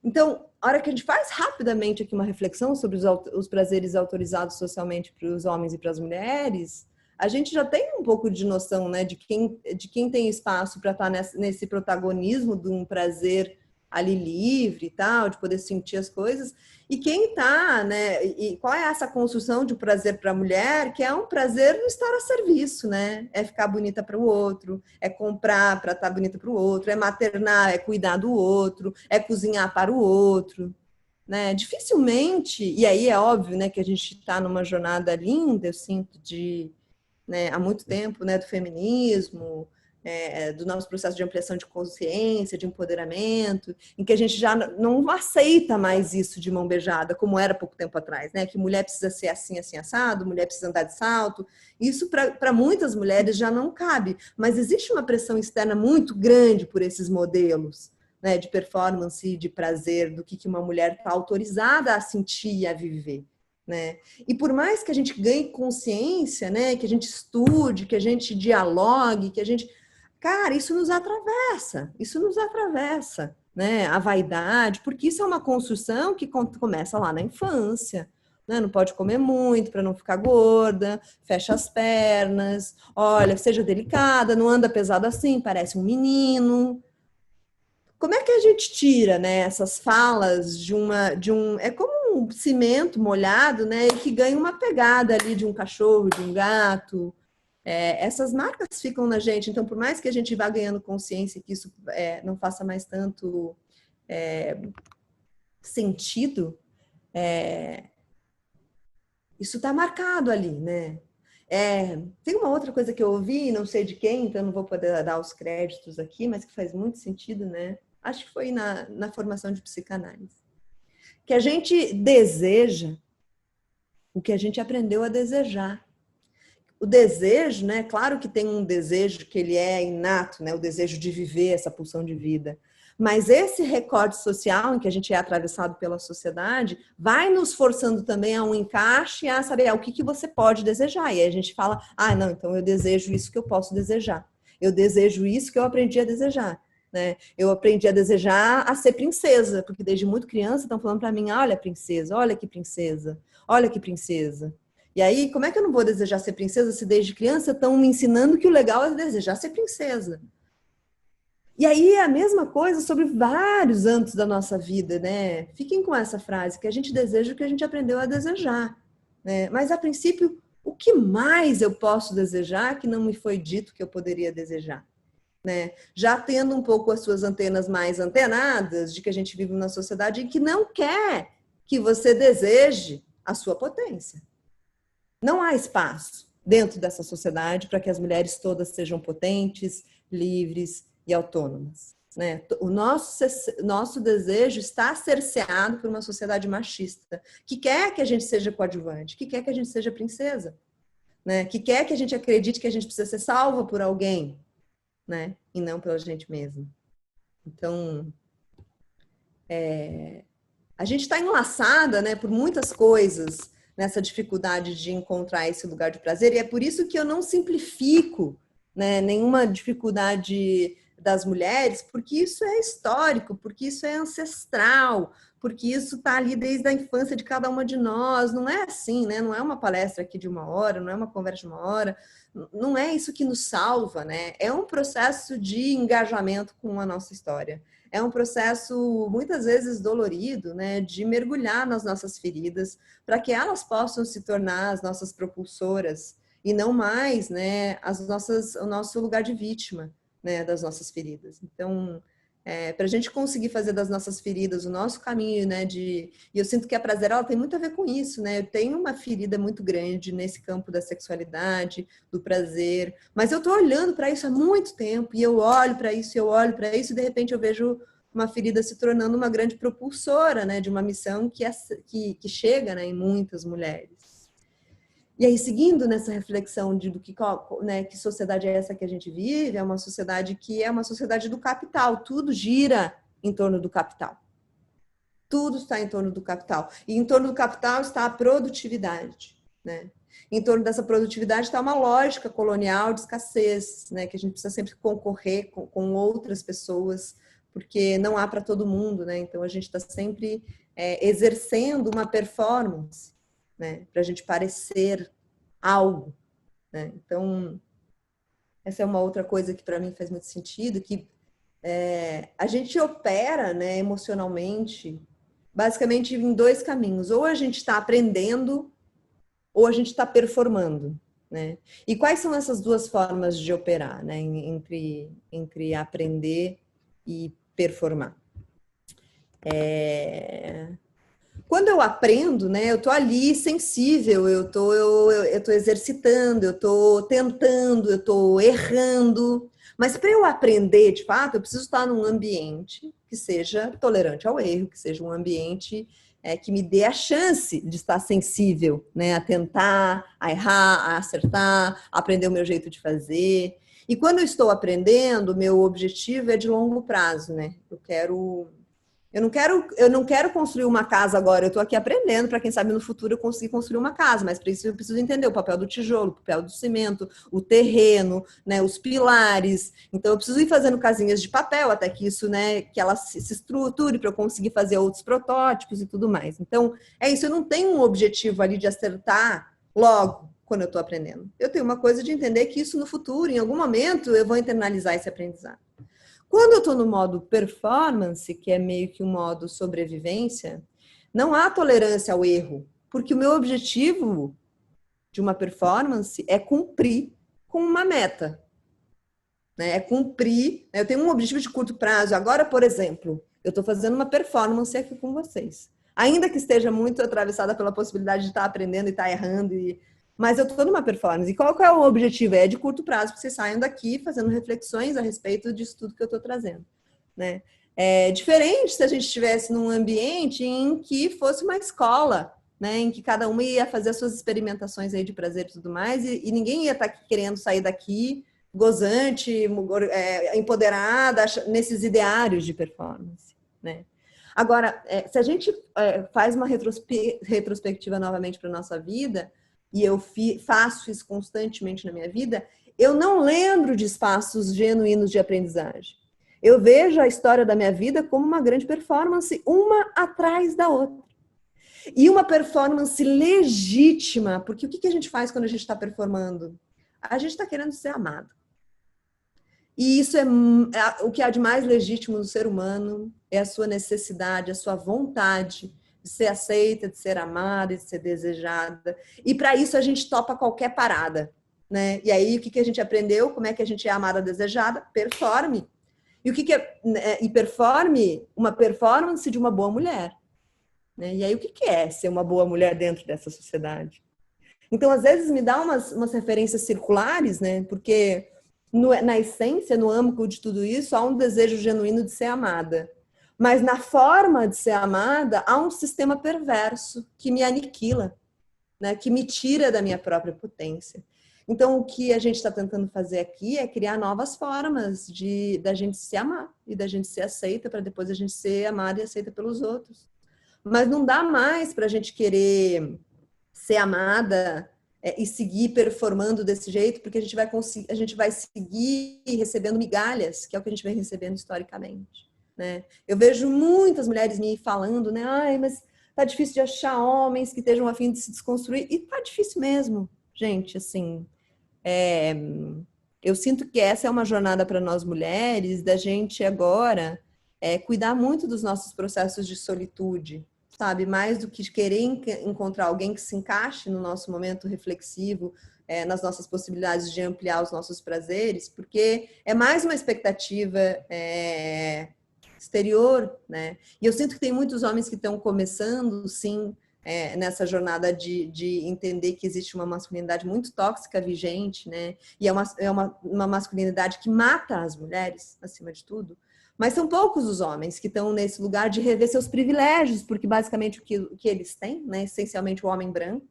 Então, a hora que a gente faz rapidamente aqui uma reflexão sobre os prazeres autorizados socialmente para os homens e para as mulheres, a gente já tem um pouco de noção, né, de quem tem espaço para estar nesse protagonismo de um prazer ali livre e tal, de poder sentir as coisas, e quem está, né, e qual é essa construção de um prazer para a mulher, que é um prazer no estar a serviço, né, é ficar bonita para o outro, é comprar para estar bonita para o outro, é maternar, é cuidar do outro, é cozinhar para o outro, né, dificilmente, e aí é óbvio, né, que a gente está numa jornada linda, eu sinto, né, há muito tempo, né, do feminismo, do nosso processo de ampliação de consciência, de empoderamento, em que a gente já não aceita mais isso de mão beijada, como era pouco tempo atrás, né? Que mulher precisa ser assim, assim, assado, mulher precisa andar de salto. Isso, para muitas mulheres, já não cabe. Mas existe uma pressão externa muito grande por esses modelos, né, de performance, de prazer, do que uma mulher está autorizada a sentir e a viver. Né? E por mais que a gente ganhe consciência, né, que a gente estude, que a gente dialogue, que a gente... Cara, isso nos atravessa, né? A vaidade, porque isso é uma construção que começa lá na infância, né? Não pode comer muito para não ficar gorda, fecha as pernas, olha, seja delicada, não anda pesado assim, parece um menino. Como é que a gente tira, né, essas falas é como um cimento molhado, né, e que ganha uma pegada ali de um cachorro, de um gato. Essas marcas ficam na gente, então por mais que a gente vá ganhando consciência que isso não faça mais tanto sentido, isso está marcado ali, né? Tem uma outra coisa que eu ouvi, não sei de quem, então não vou poder dar os créditos aqui, mas que faz muito sentido, né? Acho que foi na formação de psicanálise. Que a gente deseja o que a gente aprendeu a desejar. O desejo, né? Claro que tem um desejo que ele é inato, né? O desejo de viver essa pulsão de vida. Mas esse recorte social em que a gente é atravessado pela sociedade vai nos forçando também a um encaixe, a saber o que você pode desejar. E aí a gente fala, não, então eu desejo isso que eu posso desejar. Eu desejo isso que eu aprendi a desejar. Né? Eu aprendi a desejar a ser princesa, porque desde muito criança estão falando para mim, olha princesa, olha que princesa, olha que princesa. E aí, como é que eu não vou desejar ser princesa se desde criança estão me ensinando que o legal é desejar ser princesa? E aí é a mesma coisa sobre vários âmbitos da nossa vida, né? Fiquem com essa frase, que a gente deseja o que a gente aprendeu a desejar, né? Mas, a princípio, o que mais eu posso desejar que não me foi dito que eu poderia desejar? Né? Já tendo um pouco as suas antenas mais antenadas de que a gente vive numa sociedade em que não quer que você deseje a sua potência. Não há espaço. dentro dessa sociedade para que as mulheres todas sejam potentes, livres e autônomas, né? O nosso desejo está cerceado por uma sociedade machista, que quer que a gente seja coadjuvante, que quer que a gente seja princesa, né? Que quer que a gente acredite que a gente precisa ser salva por alguém, né? E não pela gente mesma. Então, a gente está enlaçada, né, por muitas coisas nessa dificuldade de encontrar esse lugar de prazer, e é por isso que eu não simplifico, né, nenhuma dificuldade das mulheres, porque isso é histórico, porque isso é ancestral, porque isso está ali desde a infância de cada uma de nós. Não é assim, né? Não é uma palestra aqui de 1 hora, não é uma conversa de 1 hora, não é isso que nos salva, né? É um processo de engajamento com a nossa história. É um processo muitas vezes dolorido, né, de mergulhar nas nossas feridas para que elas possam se tornar as nossas propulsoras e não mais, né, o nosso lugar de vítima, né, das nossas feridas. Então, para a gente conseguir fazer das nossas feridas o nosso caminho, né, e eu sinto que a Prazer, ela tem muito a ver com isso, né, eu tenho uma ferida muito grande nesse campo da sexualidade, do prazer, mas eu estou olhando para isso há muito tempo, e eu olho para isso, e de repente eu vejo uma ferida se tornando uma grande propulsora, né, de uma missão que chega, né, em muitas mulheres. E aí, seguindo nessa reflexão do que, né, que sociedade é essa que a gente vive, é uma sociedade que é uma sociedade do capital, tudo gira em torno do capital. Tudo está em torno do capital. E em torno do capital está a produtividade, né? Em torno dessa produtividade está uma lógica colonial de escassez, né? Que a gente precisa sempre concorrer com outras pessoas, porque não há para todo mundo, né? Então a gente está sempre exercendo uma performance, né? Para a gente parecer algo, né? Então essa é uma outra coisa que para mim faz muito sentido, que a gente opera, né, emocionalmente, basicamente em 2 caminhos. Ou a gente está aprendendo, ou a gente está performando, né? E quais são essas 2 formas de operar, né? Entre aprender e performar. Quando eu aprendo, né, eu tô ali sensível, eu tô exercitando, eu tô tentando, eu tô errando. Mas para eu aprender, de fato, eu preciso estar num ambiente que seja tolerante ao erro, que seja um ambiente que me dê a chance de estar sensível, né, a tentar, a errar, a acertar, a aprender o meu jeito de fazer. E quando eu estou aprendendo, meu objetivo é de longo prazo, né? Eu não quero construir uma casa agora, eu estou aqui aprendendo para quem sabe no futuro eu conseguir construir uma casa, mas para isso eu preciso entender o papel do tijolo, o papel do cimento, o terreno, né, os pilares. Então eu preciso ir fazendo casinhas de papel até que isso, né, que ela se estruture para eu conseguir fazer outros protótipos e tudo mais. Então é isso, eu não tenho um objetivo ali de acertar logo quando eu estou aprendendo. Eu tenho uma coisa de entender que isso no futuro, em algum momento, eu vou internalizar esse aprendizado. Quando eu estou no modo performance, que é meio que um modo sobrevivência, não há tolerância ao erro, porque o meu objetivo de uma performance é cumprir com uma meta, né? É cumprir. Eu tenho um objetivo de curto prazo. Agora, por exemplo, eu estou fazendo uma performance aqui com vocês, ainda que esteja muito atravessada pela possibilidade de estar aprendendo e estar errando mas eu estou numa performance. E qual é o objetivo? É de curto prazo, que vocês saiam daqui fazendo reflexões a respeito disso tudo que eu estou trazendo, né? É diferente se a gente estivesse num ambiente em que fosse uma escola, né? Em que cada uma ia fazer as suas experimentações aí de prazer e tudo mais, e ninguém ia estar querendo sair daqui gozante, empoderada, nesses ideários de performance, né? Agora, se a gente faz uma retrospectiva novamente para a nossa vida, e eu faço isso constantemente na minha vida, eu não lembro de espaços genuínos de aprendizagem. Eu vejo a história da minha vida como uma grande performance, uma atrás da outra. E uma performance legítima, porque o que a gente faz quando a gente está performando? A gente está querendo ser amado. E isso é o que há de mais legítimo no ser humano, é a sua necessidade, a sua vontade de ser aceita, de ser amada, de ser desejada. E para isso a gente topa qualquer parada, né? E aí o que a gente aprendeu? Como é que a gente é amada, desejada? Performe. E o que e performe uma performance de uma boa mulher, né? E aí o que é ser uma boa mulher dentro dessa sociedade? Então, às vezes, me dá umas referências circulares, né? Porque na essência, no âmago de tudo isso, há um desejo genuíno de ser amada. Mas na forma de ser amada, há um sistema perverso que me aniquila, né? Que me tira da minha própria potência. Então, o que a gente está tentando fazer aqui é criar novas formas da gente se amar e da gente ser aceita para depois a gente ser amada e aceita pelos outros. Mas não dá mais para a gente querer ser amada e seguir performando desse jeito, porque a gente vai seguir recebendo migalhas, que é o que a gente vem recebendo historicamente, né? Eu vejo muitas mulheres me falando, né? Ai, mas tá difícil de achar homens que estejam a fim de se desconstruir. E tá difícil mesmo, gente, assim. Eu sinto que essa é uma jornada para nós mulheres, da gente agora cuidar muito dos nossos processos de solitude, sabe? Mais do que querer encontrar alguém que se encaixe no nosso momento reflexivo, nas nossas possibilidades de ampliar os nossos prazeres, porque é mais uma expectativa exterior, né? E eu sinto que tem muitos homens que estão começando, sim, nessa jornada de entender que existe uma masculinidade muito tóxica vigente, né? E é uma masculinidade que mata as mulheres, acima de tudo. Mas são poucos os homens que estão nesse lugar de rever seus privilégios, porque basicamente o que eles têm, né? Essencialmente o homem branco,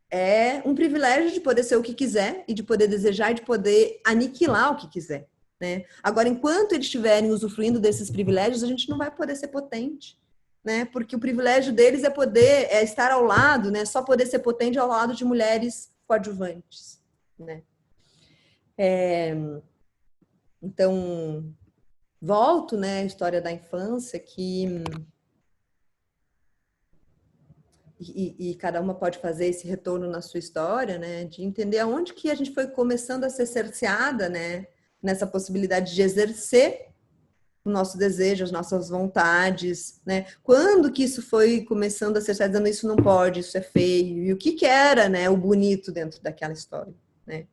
é um privilégio de poder ser o que quiser e de poder desejar e de poder aniquilar o que quiser, né? Agora, enquanto eles estiverem usufruindo desses privilégios, a gente não vai poder ser potente, né? Porque o privilégio deles é poder estar ao lado, né? Só poder ser potente ao lado de mulheres coadjuvantes, né? Então, volto, né, à história da infância, que e cada uma pode fazer esse retorno na sua história, né, de entender aonde que a gente foi começando a ser cerceada, né, nessa possibilidade de exercer o nosso desejo, as nossas vontades, né? Quando que isso foi começando a ser dizendo isso não pode, isso é feio, e o que era, né, o bonito dentro daquela história, né?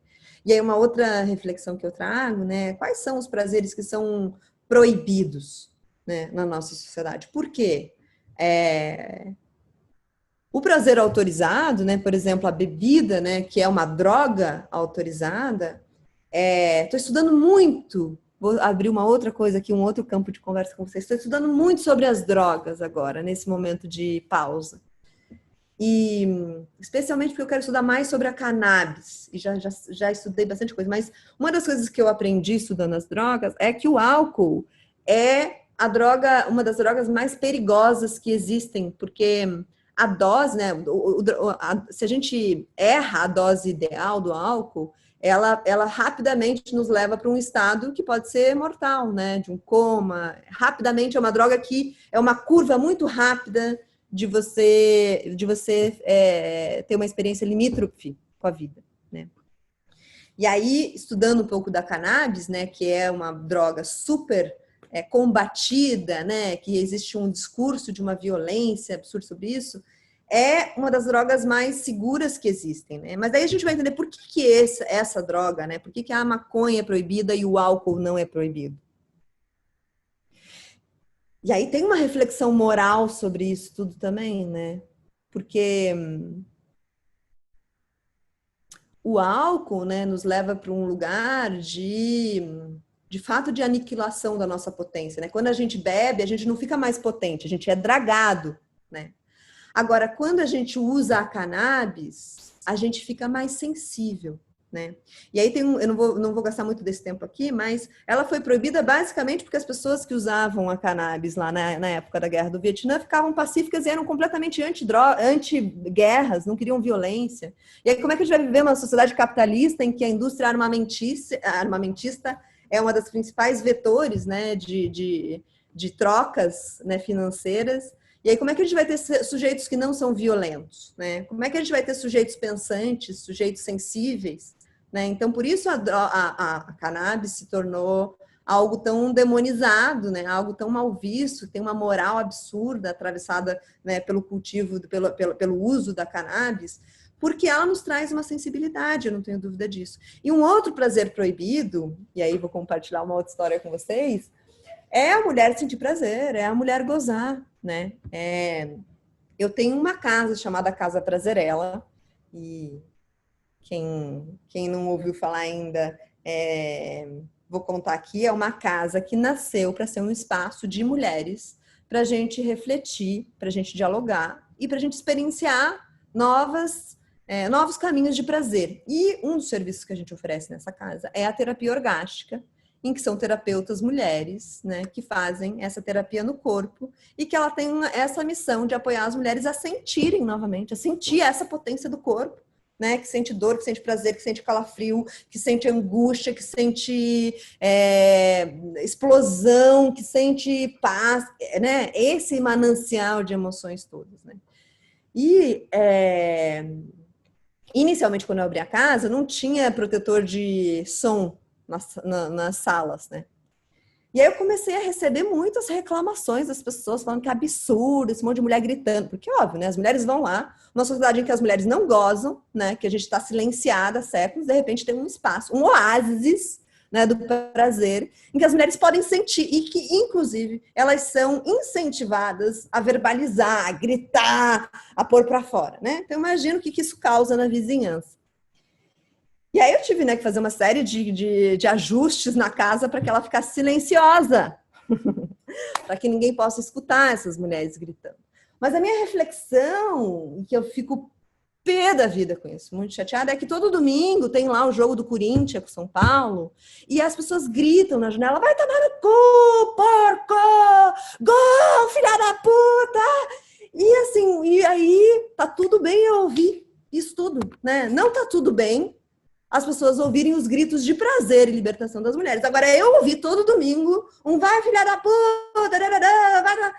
E aí uma outra reflexão que eu trago, né, quais são os prazeres que são proibidos, né, na nossa sociedade? Por quê? O prazer autorizado, né, por exemplo, a bebida, né, que é uma droga autorizada, estou estudando muito. Vou abrir uma outra coisa aqui, um outro campo de conversa com vocês. Estou estudando muito sobre as drogas agora, nesse momento de pausa. E especialmente porque eu quero estudar mais sobre a cannabis. E já estudei bastante coisa. Mas uma das coisas que eu aprendi estudando as drogas é que o álcool é uma das drogas mais perigosas que existem, porque a dose, né? Se a gente erra a dose ideal do álcool, ela rapidamente nos leva para um estado que pode ser mortal, né? De um coma. Rapidamente é uma droga que é uma curva muito rápida de você ter uma experiência limítrofe com a vida, né? E aí, estudando um pouco da cannabis, né? Que é uma droga super combatida, né? Que existe um discurso de uma violência absurda sobre isso. É uma das drogas mais seguras que existem, né? Mas daí a gente vai entender por que essa droga, né? Por que a maconha é proibida e o álcool não é proibido. E aí tem uma reflexão moral sobre isso tudo também, né? Porque o álcool, né, nos leva para um lugar de fato de aniquilação da nossa potência, né? Quando a gente bebe, a gente não fica mais potente, a gente é dragado, né? Agora, quando a gente usa a cannabis, a gente fica mais sensível, né? E aí eu não vou gastar muito desse tempo aqui, mas ela foi proibida basicamente porque as pessoas que usavam a cannabis lá na época da Guerra do Vietnã ficavam pacíficas e eram completamente anti-guerras, não queriam violência. E aí como é que a gente vai viver uma sociedade capitalista em que a indústria armamentista é uma das principais vetores, né, de trocas, né, financeiras? E aí, como é que a gente vai ter sujeitos que não são violentos, né? Como é que a gente vai ter sujeitos pensantes, sujeitos sensíveis, né? Então, por isso a cannabis se tornou algo tão demonizado, né? Algo tão mal visto, tem uma moral absurda atravessada, né, pelo cultivo, pelo uso da cannabis, porque ela nos traz uma sensibilidade, eu não tenho dúvida disso. E um outro prazer proibido, e aí vou compartilhar uma outra história com vocês, é a mulher sentir prazer, é a mulher gozar, né? Eu tenho uma casa chamada Casa Prazerela, e quem não ouviu falar ainda, vou contar aqui, é uma casa que nasceu para ser um espaço de mulheres, para a gente refletir, para a gente dialogar e para a gente experienciar novos caminhos de prazer. E um dos serviços que a gente oferece nessa casa é a terapia orgástica, em que são terapeutas mulheres, né, que fazem essa terapia no corpo e que ela tem essa missão de apoiar as mulheres a sentirem novamente, a sentir essa potência do corpo, né, que sente dor, que sente prazer, que sente calafrio, que sente angústia, que sente explosão, que sente paz, né, esse manancial de emoções todas, né. E inicialmente, quando eu abri a casa, não tinha protetor de som nas salas, né? E aí eu comecei a receber muitas reclamações das pessoas falando que é absurdo, esse monte de mulher gritando, porque óbvio, né? As mulheres vão lá, uma sociedade em que as mulheres não gozam, né? Que a gente está silenciada há séculos, de repente tem um espaço, um oásis, né, do prazer, em que as mulheres podem sentir e que, inclusive, elas são incentivadas a verbalizar, a gritar, a pôr para fora, né? Então, imagino o que isso causa na vizinhança. E aí eu tive, né, que fazer uma série de ajustes na casa para que ela ficasse silenciosa, para que ninguém possa escutar essas mulheres gritando. Mas a minha reflexão, que eu fico pé da vida com isso, muito chateada, é que todo domingo tem lá o jogo do Corinthians com São Paulo e as pessoas gritam na janela: vai tomar no cu, porco! Gol, filha da puta! E assim, e aí tá tudo bem eu ouvir isso tudo, né? Não tá tudo bem as pessoas ouvirem os gritos de prazer e libertação das mulheres. Agora, eu ouvi todo domingo um vai, filha da puta, vai.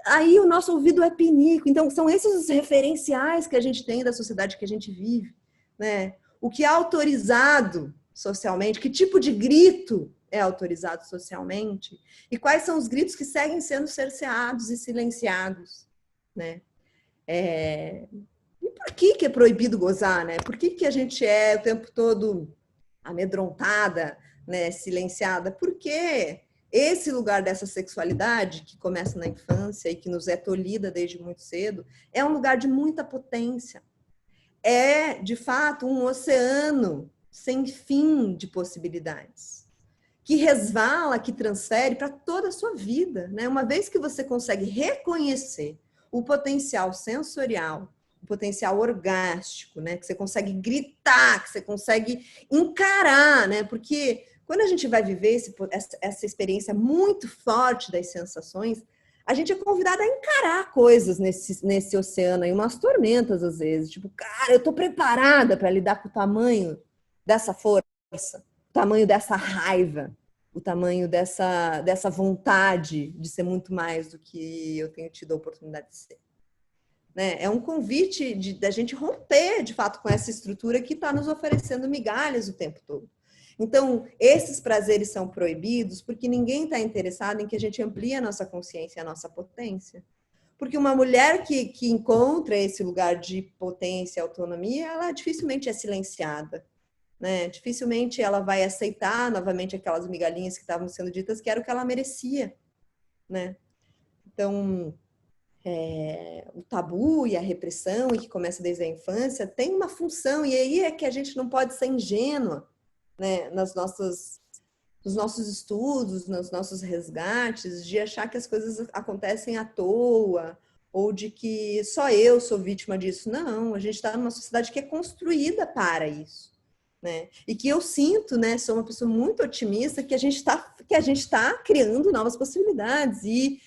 Aí o nosso ouvido é pinico. Então, são esses os referenciais que a gente tem da sociedade que a gente vive, né? O que é autorizado socialmente, que tipo de grito é autorizado socialmente, e quais são os gritos que seguem sendo cerceados e silenciados, né? E por que é proibido gozar, né? Por que a gente é o tempo todo amedrontada, né? Silenciada? Porque esse lugar dessa sexualidade que começa na infância e que nos é tolhida desde muito cedo é um lugar de muita potência. É, de fato, um oceano sem fim de possibilidades, que resvala, que transfere para toda a sua vida, né? Uma vez que você consegue reconhecer o potencial sensorial, o potencial orgástico, né? Que você consegue gritar, que você consegue encarar, né? Porque quando a gente vai viver essa experiência muito forte das sensações, a gente é convidada a encarar coisas nesse oceano aí, umas tormentas às vezes. Tipo, cara, eu tô preparada para lidar com o tamanho dessa força, o tamanho dessa raiva, o tamanho dessa vontade de ser muito mais do que eu tenho tido a oportunidade de ser. Né? É um convite da gente romper, de fato, com essa estrutura que está nos oferecendo migalhas o tempo todo. Então, esses prazeres são proibidos porque ninguém está interessado em que a gente amplie a nossa consciência, a nossa potência. Porque uma mulher que encontra esse lugar de potência e autonomia, ela dificilmente é silenciada. Né? Dificilmente ela vai aceitar novamente aquelas migalhinhas que estavam sendo ditas que era o que ela merecia. Né? Então, o tabu e a repressão, e que começa desde a infância, tem uma função, e aí é que a gente não pode ser ingênua, né, nos nossos estudos, nos nossos resgates, de achar que as coisas acontecem à toa, ou de que só eu sou vítima disso. Não, a gente está numa sociedade que é construída para isso. Né? E que eu sinto, né, sou uma pessoa muito otimista, que a gente está criando novas possibilidades, e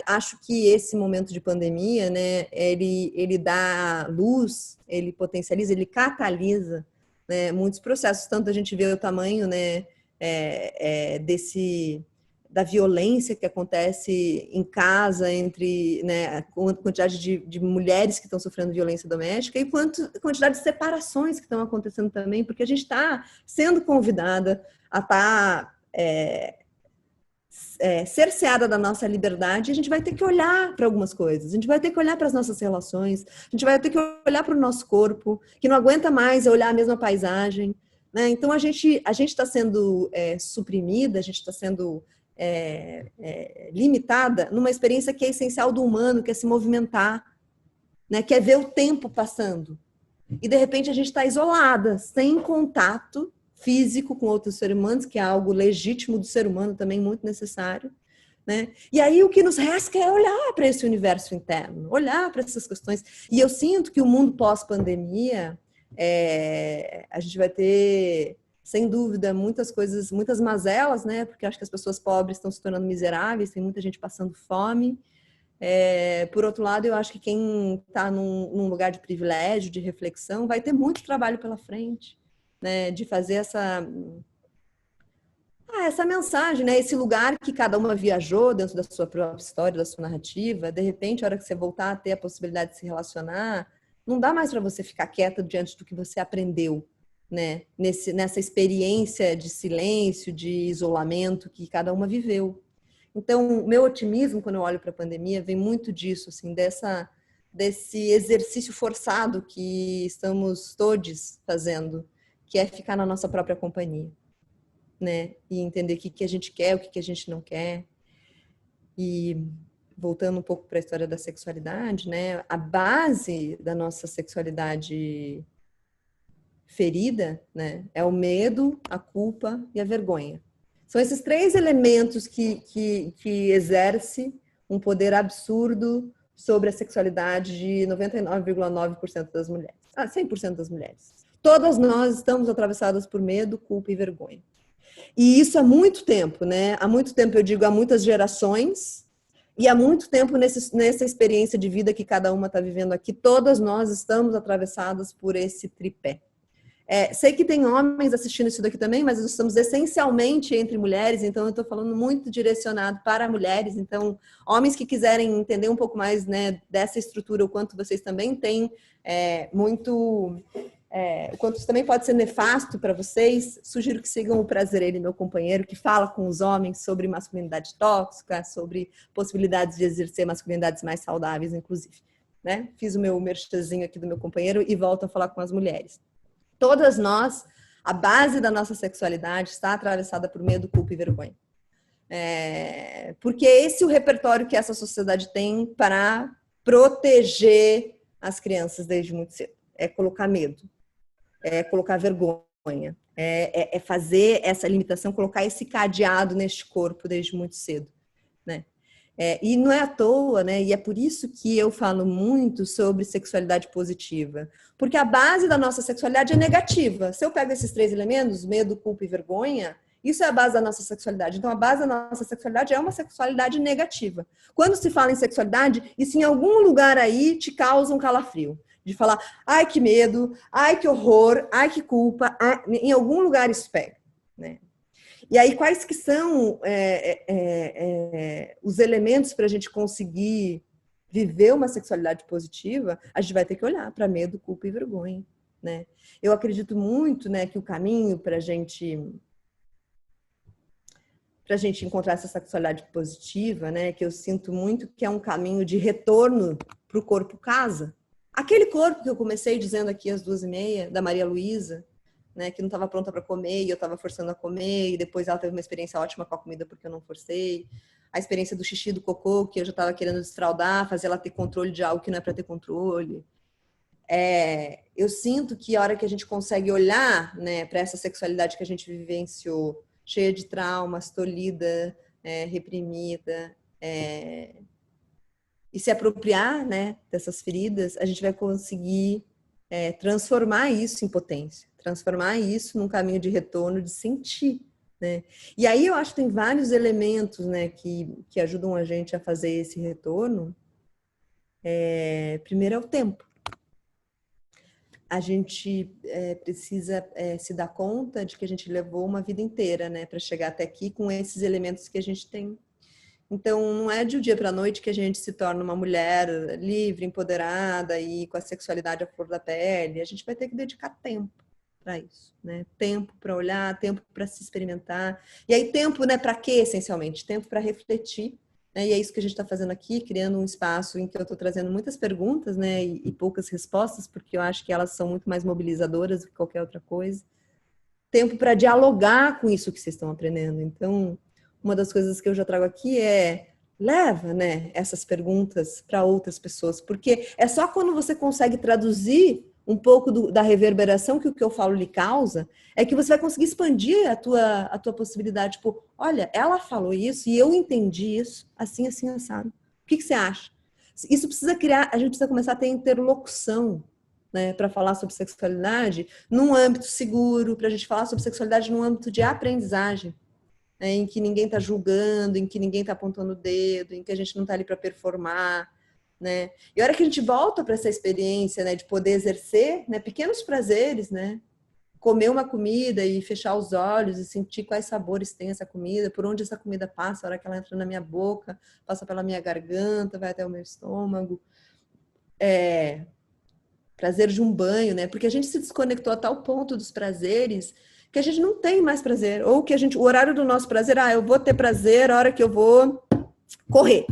acho que esse momento de pandemia, né, ele dá luz, ele potencializa, ele catalisa, né, muitos processos. Tanto a gente vê o tamanho, né, da violência que acontece em casa entre, né, a quantidade de mulheres que estão sofrendo violência doméstica, e a quantidade de separações que estão acontecendo também, porque a gente está sendo convidada a estar cerceada da nossa liberdade. A gente vai ter que olhar para algumas coisas, a gente vai ter que olhar para as nossas relações, a gente vai ter que olhar para o nosso corpo, que não aguenta mais olhar a mesma paisagem. Né? Então, a gente está sendo suprimida, a gente está sendo limitada numa experiência que é essencial do humano, que é se movimentar, né? Que é ver o tempo passando. e de repente a gente está isolada, sem contato físico com outros seres humanos, que é algo legítimo do ser humano também, muito necessário, né? E aí o que nos resta é olhar para esse universo interno, olhar para essas questões. E eu sinto que o mundo pós-pandemia, a gente vai ter, sem dúvida, muitas coisas, muitas mazelas, né? Porque acho que as pessoas pobres estão se tornando miseráveis, tem muita gente passando fome. Por outro lado, eu acho que quem está num lugar de privilégio, de reflexão, vai ter muito trabalho pela frente, né? De fazer essa mensagem, né? Esse lugar que cada uma viajou dentro da sua própria história, da sua narrativa. De repente, a hora que você voltar a ter a possibilidade de se relacionar, não dá mais para você ficar quieta diante do que você aprendeu, né? Nessa experiência de silêncio, de isolamento que cada uma viveu. Então, o meu otimismo, quando eu olho para a pandemia, vem muito disso, assim, desse exercício forçado que estamos todos fazendo, que é ficar na nossa própria companhia, né? E entender o que a gente quer, o que a gente não quer. E voltando um pouco para a história da sexualidade, né? A base da nossa sexualidade ferida, né? É o medo, a culpa e a vergonha. São esses três elementos que exerce um poder absurdo sobre a sexualidade de 99,9% das mulheres. 100% das mulheres. Todas nós estamos atravessadas por medo, culpa e vergonha. E isso há muito tempo, né? Há muito tempo, eu digo, há muitas gerações, e há muito tempo nessa experiência de vida que cada uma está vivendo aqui, todas nós estamos atravessadas por esse tripé. Sei que tem homens assistindo isso daqui também, mas nós estamos essencialmente entre mulheres, então eu estou falando muito direcionado para mulheres. Então, homens que quiserem entender um pouco mais, né, dessa estrutura, o quanto vocês também têm o quanto isso também pode ser nefasto para vocês, sugiro que sigam o Prazer Ele, meu companheiro, que fala com os homens sobre masculinidade tóxica, sobre possibilidades de exercer masculinidades mais saudáveis, inclusive. Né? Fiz o meu merchanzinho aqui do meu companheiro e volto a falar com as mulheres. Todas nós, a base da nossa sexualidade está atravessada por medo, culpa e vergonha. Porque esse é o repertório que essa sociedade tem para proteger as crianças desde muito cedo. É colocar medo, é colocar vergonha, é fazer essa limitação, colocar esse cadeado neste corpo desde muito cedo, né? E não é à toa, né? E é por isso que eu falo muito sobre sexualidade positiva. Porque a base da nossa sexualidade é negativa. Se eu pego esses três elementos, medo, culpa e vergonha, isso é a base da nossa sexualidade. Então, a base da nossa sexualidade é uma sexualidade negativa. Quando se fala em sexualidade, isso em algum lugar aí te causa um calafrio. De falar, ai que medo, ai que horror, ai que culpa. Em algum lugar isso pega, né? E aí, quais que são os elementos para a gente conseguir viver uma sexualidade positiva? A gente vai ter que olhar para medo, culpa e vergonha, né? Eu acredito muito, né, que o caminho para a gente encontrar essa sexualidade positiva, né, que eu sinto muito que é um caminho de retorno para o corpo casa. Aquele corpo que eu comecei dizendo aqui às 2h30, da Maria Luísa, né, que não estava pronta para comer e eu estava forçando a comer, e depois ela teve uma experiência ótima com a comida porque eu não forcei. A experiência do xixi do cocô, que eu já estava querendo desfraldar, fazer ela ter controle de algo que não é para ter controle. Eu sinto que a hora que a gente consegue olhar, né, para essa sexualidade que a gente vivenciou, cheia de traumas, tolhida, reprimida, e se apropriar, né, dessas feridas, a gente vai conseguir transformar isso em potência, transformar isso num caminho de retorno, de sentir, né? E aí eu acho que tem vários elementos, né, que ajudam a gente a fazer esse retorno. Primeiro é o tempo. A gente precisa se dar conta de que a gente levou uma vida inteira, né, para chegar até aqui com esses elementos que a gente tem. Então, não é de um dia para a noite que a gente se torna uma mulher livre, empoderada e com a sexualidade à flor da pele. A gente vai ter que dedicar tempo para isso, né? Tempo para olhar, tempo para se experimentar. E aí, tempo, né, para quê, essencialmente? Tempo para refletir. Né? E é isso que a gente está fazendo aqui, criando um espaço em que eu estou trazendo muitas perguntas, né, e poucas respostas, porque eu acho que elas são muito mais mobilizadoras do que qualquer outra coisa. Tempo para dialogar com isso que vocês estão aprendendo. Então, uma das coisas que eu já trago aqui leva, né, essas perguntas para outras pessoas, porque é só quando você consegue traduzir um pouco da reverberação que o que eu falo lhe causa, é que você vai conseguir expandir a tua possibilidade. Tipo, olha, ela falou isso e eu entendi isso, assim, assim, assado. O que você acha? Isso precisa criar, a gente precisa começar a ter interlocução, né, para falar sobre sexualidade num âmbito seguro, para a gente falar sobre sexualidade num âmbito de aprendizagem, né, em que ninguém está julgando, em que ninguém está apontando o dedo, em que a gente não está ali para performar, né? E a hora que a gente volta para essa experiência, né, de poder exercer, né, pequenos prazeres, né, comer uma comida e fechar os olhos e sentir quais sabores tem essa comida, por onde essa comida passa, a hora que ela entra na minha boca, passa pela minha garganta, vai até o meu estômago. Prazer de um banho, né? Porque a gente se desconectou a tal ponto dos prazeres que a gente não tem mais prazer, ou que o horário do nosso prazer, eu vou ter prazer a hora que eu vou correr.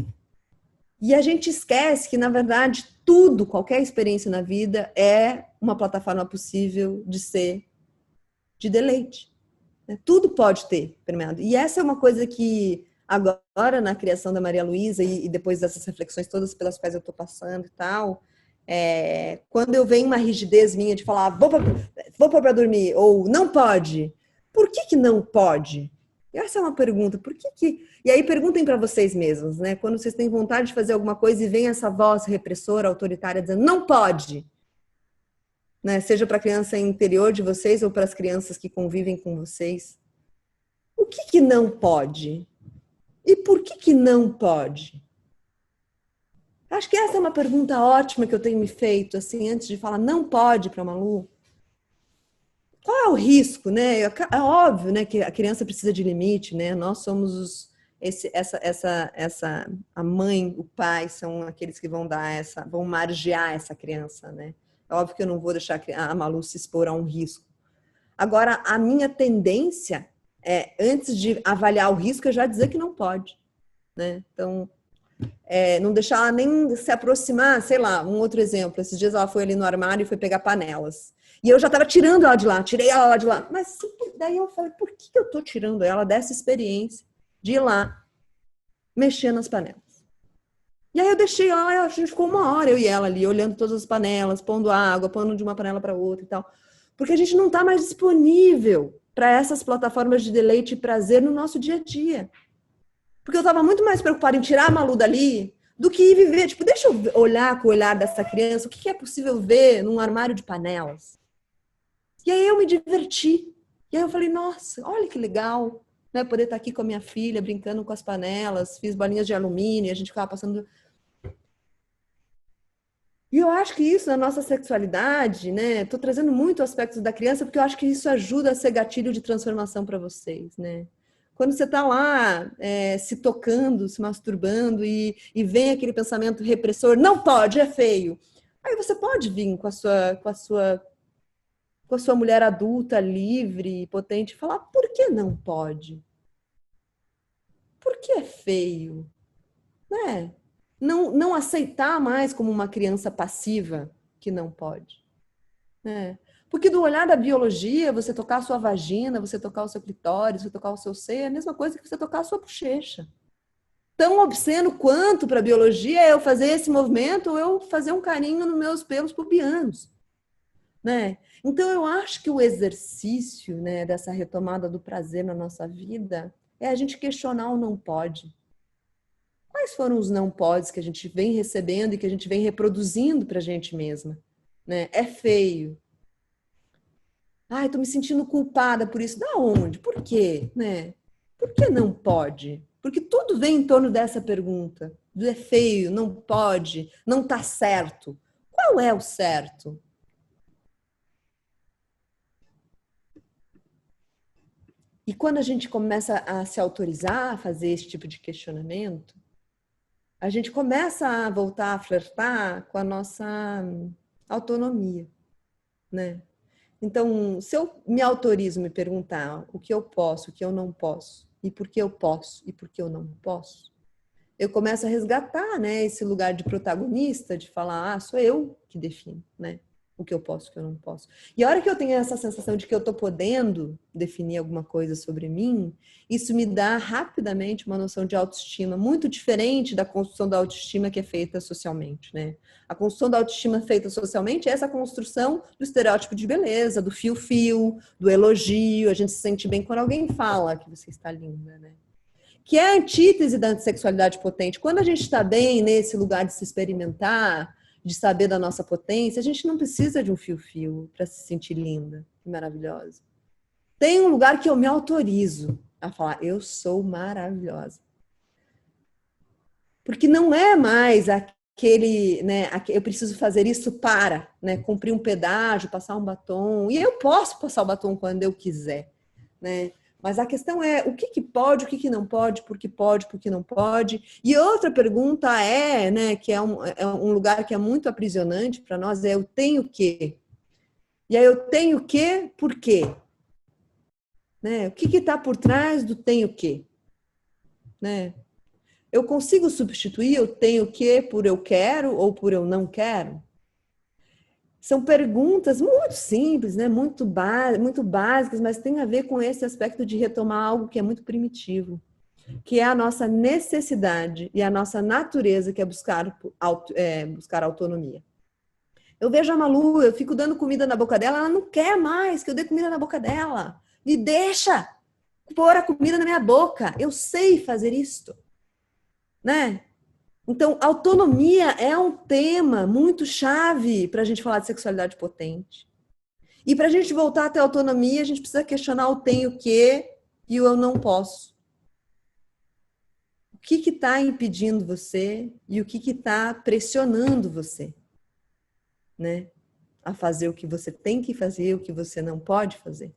E a gente esquece que, na verdade, tudo, qualquer experiência na vida é uma plataforma possível de ser de deleite. Né? Tudo pode ter permeado. E essa é uma coisa que agora, na criação da Maria Luísa, e depois dessas reflexões todas pelas quais eu estou passando e tal, quando eu venho uma rigidez minha de falar, vou pôr para dormir, ou não pode, por que não pode? Essa é uma pergunta, por que... E aí perguntem para vocês mesmos, né? Quando vocês têm vontade de fazer alguma coisa e vem essa voz repressora, autoritária, dizendo, não pode, né? Seja para a criança interior de vocês ou para as crianças que convivem com vocês. O que não pode? E por que não pode? Acho que essa é uma pergunta ótima que eu tenho me feito, assim, antes de falar não pode para a Malu. Qual é o risco, né? É óbvio, né, que a criança precisa de limite, né? Nós somos a mãe, o pai são aqueles que vão margear essa criança, né? É óbvio que eu não vou deixar a Malu se expor a um risco. Agora, a minha tendência é, antes de avaliar o risco, é já dizer que não pode, né? Então, não deixar ela nem se aproximar, sei lá, um outro exemplo. Esses dias ela foi ali no armário e foi pegar panelas. E eu já estava tirando ela de lá, tirei ela lá de lá. Mas daí eu falei, por que eu estou tirando ela dessa experiência de ir lá mexer nas panelas? E aí eu deixei ela, a gente ficou uma hora, eu e ela ali, olhando todas as panelas, pondo água, pondo de uma panela para outra e tal. Porque a gente não está mais disponível para essas plataformas de deleite e prazer no nosso dia a dia. Porque eu estava muito mais preocupada em tirar a Malu dali do que ir viver. Tipo, deixa eu olhar com o olhar dessa criança, o que é possível ver num armário de panelas. E aí eu me diverti. E aí eu falei, nossa, olha que legal, né? Poder estar aqui com a minha filha, brincando com as panelas, fiz bolinhas de alumínio, a gente ficava passando... E eu acho que isso na nossa sexualidade, né? Tô trazendo muito aspectos da criança, porque eu acho que isso ajuda a ser gatilho de transformação para vocês, né? Quando você está lá se tocando, se masturbando e vem aquele pensamento repressor, não pode, é feio. Aí você pode vir com a sua mulher adulta, livre, potente, e falar, por que não pode? Por que é feio? Né? Não aceitar mais como uma criança passiva que não pode. Né? Porque do olhar da biologia, você tocar a sua vagina, você tocar o seu clitóris, você tocar o seu seio, é a mesma coisa que você tocar a sua bochecha. Tão obsceno quanto para a biologia é eu fazer esse movimento ou eu fazer um carinho nos meus pelos pubianos. Né? Então, eu acho que o exercício, né, dessa retomada do prazer na nossa vida é a gente questionar o não pode. Quais foram os não podes que a gente vem recebendo e que a gente vem reproduzindo para a gente mesma? Né? É feio. Ai, tô me sentindo culpada por isso. Da onde? Por quê? Né? Por que não pode? Porque tudo vem em torno dessa pergunta. Do é feio, não pode, não tá certo. Qual é o certo? E quando a gente começa a se autorizar a fazer esse tipo de questionamento, a gente começa a voltar a flertar com a nossa autonomia, né? Então, se eu me autorizo a me perguntar o que eu posso, o que eu não posso, e por que eu posso e por que eu não posso, eu começo a resgatar, né, esse lugar de protagonista, de falar, sou eu que defino, né? o que eu posso, o que eu não posso. E a hora que eu tenho essa sensação de que eu estou podendo definir alguma coisa sobre mim, isso me dá rapidamente uma noção de autoestima muito diferente da construção da autoestima que é feita socialmente, né? A construção da autoestima feita socialmente é essa construção do estereótipo de beleza, do fio-fio, do elogio. A gente se sente bem quando alguém fala que você está linda, né? Que é a antítese da sexualidade potente. Quando a gente está bem nesse lugar de se experimentar, de saber da nossa potência, a gente não precisa de um fio-fio para se sentir linda e maravilhosa. Tem um lugar que eu me autorizo a falar, eu sou maravilhosa. Porque não é mais aquele, né, eu preciso fazer isso para, né, cumprir um pedágio, passar um batom, e eu posso passar o batom quando eu quiser, né? Mas a questão é o que pode, o que não pode, por que não pode. E outra pergunta é, né, que é um lugar que é muito aprisionante para nós, é eu tenho que. E aí eu tenho que, por quê? Né? O que está por trás do tenho que? Né? Eu consigo substituir eu tenho que por eu quero ou por eu não quero? São perguntas muito simples, né? Muito básicas, mas tem a ver com esse aspecto de retomar algo que é muito primitivo, que é a nossa necessidade e a nossa natureza, que é buscar autonomia. Eu vejo a Malu, eu fico dando comida na boca dela, ela não quer mais que eu dê comida na boca dela. Me deixa pôr a comida na minha boca. Eu sei fazer isto, né? Então, autonomia é um tema muito chave para a gente falar de sexualidade potente. E para a gente voltar a ter autonomia, a gente precisa questionar o tenho que e o eu não posso. O que está impedindo você e o que está pressionando você, né? A fazer o que você tem que fazer, o que você não pode fazer.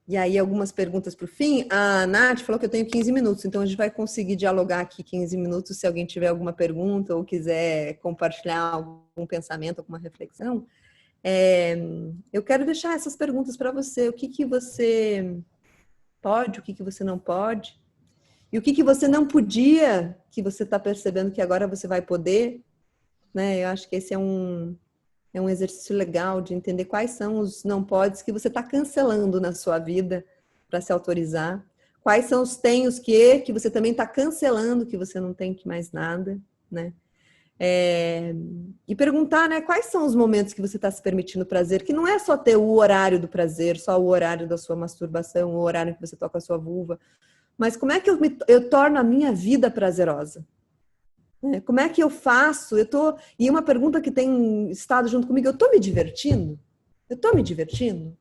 E aí, algumas perguntas para o fim. A Nath falou que eu tenho 15 minutos, então a gente vai conseguir dialogar aqui 15 minutos. Se alguém tiver alguma pergunta ou quiser compartilhar algum pensamento, alguma reflexão. Eu quero deixar essas perguntas para você. O que você pode, o que você não pode? E o que você não podia, que você está percebendo que agora você vai poder? Né? Eu acho que esse é um exercício legal de entender quais são os não podes que você está cancelando na sua vida para se autorizar. Quais são os tenhos que você também está cancelando, que você não tem que mais nada, né? E perguntar, né, quais são os momentos que você está se permitindo prazer, que não é só ter o horário do prazer, só o horário da sua masturbação, o horário que você toca a sua vulva, mas como é que eu torno a minha vida prazerosa? Como é que eu faço? E uma pergunta que tem estado junto comigo, eu estou me divertindo? Eu estou me divertindo?